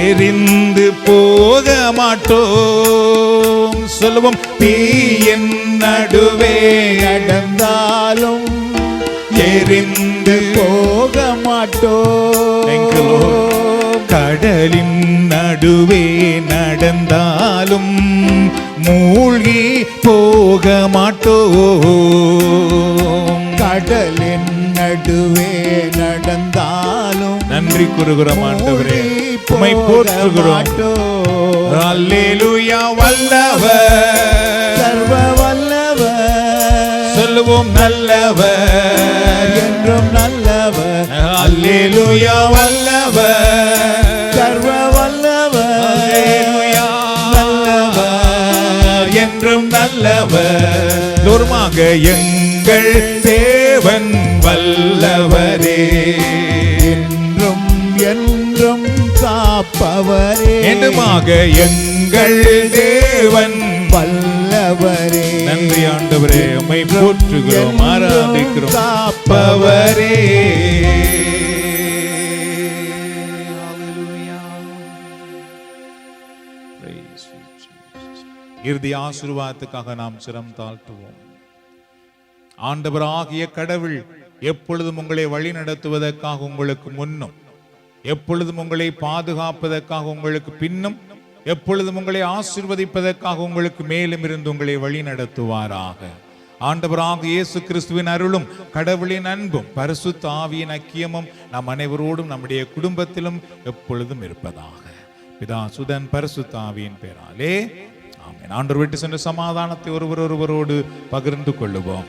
எரிந்து போக மாட்டோம். சொல்லுவோம், தீயின் நடுவே நடந்தாலும் எரிந்து போக மாட்டோம். கடலின் நடுவே நடந்தாலும் மூழ்கி போக மாட்டோம். கடலின் நடுவே நடந்தாலும். நன்றி கூறுகிறோம் ஆண்டவரே, உம்மை போற்றுகிறோம். அல்லேலூயா. வல்லவர், சர்வ வல்லவர், சொல்லுவோம் நல்லவர், என்றும் நல்லவர். அல்லேலூயா. வல்லவர், சர்வ வல்லவர், அல்லேலூயா. நல்லவர், என்றும் நல்லவர். தூரமாக, எங்கள் தேவன் வல்லவரே, என்றும் என்றும் காப்பவரே, என்றுமாக எங்கள் தேவன் வல்லவரே. நன்றி ஆண்டவரே, உம்மை போற்றுகிறோம், ஆராதிக்கிறோம். காப்பவரே. இறுதி ஆசீர்வாதத்துக்காக நாம் சிரம் தாழ்த்துவோம். ஆண்டவராகிய கடவுள் எப்பொழுதும் உங்களை வழி நடத்துவதற்காக உங்களுக்கு முன்னும், எப்பொழுதும் உங்களை பாதுகாப்பதற்காக உங்களுக்கு பின்னும், எப்பொழுதும் உங்களை ஆசீர்வதிப்பதற்காக உங்களுக்கு மேலும் இருந்து உங்களை வழி நடத்துவாராக. ஆண்டவராக இயேசு கிறிஸ்துவின் அருளும் கடவுளின் அன்பும் பரிசுத்த ஆவியின் ஐக்கியமும் நம் அனைவரோடும் நம்முடைய குடும்பத்திலும் எப்பொழுதும் இருப்பதாக. பிதா சுதன் பரிசுத்த ஆவியின் பெயராலே ஆமென். ஆண்டவர் விட்டு சென்ற சமாதானத்தை ஒருவரோடு பகிர்ந்து கொள்ளுவோம்.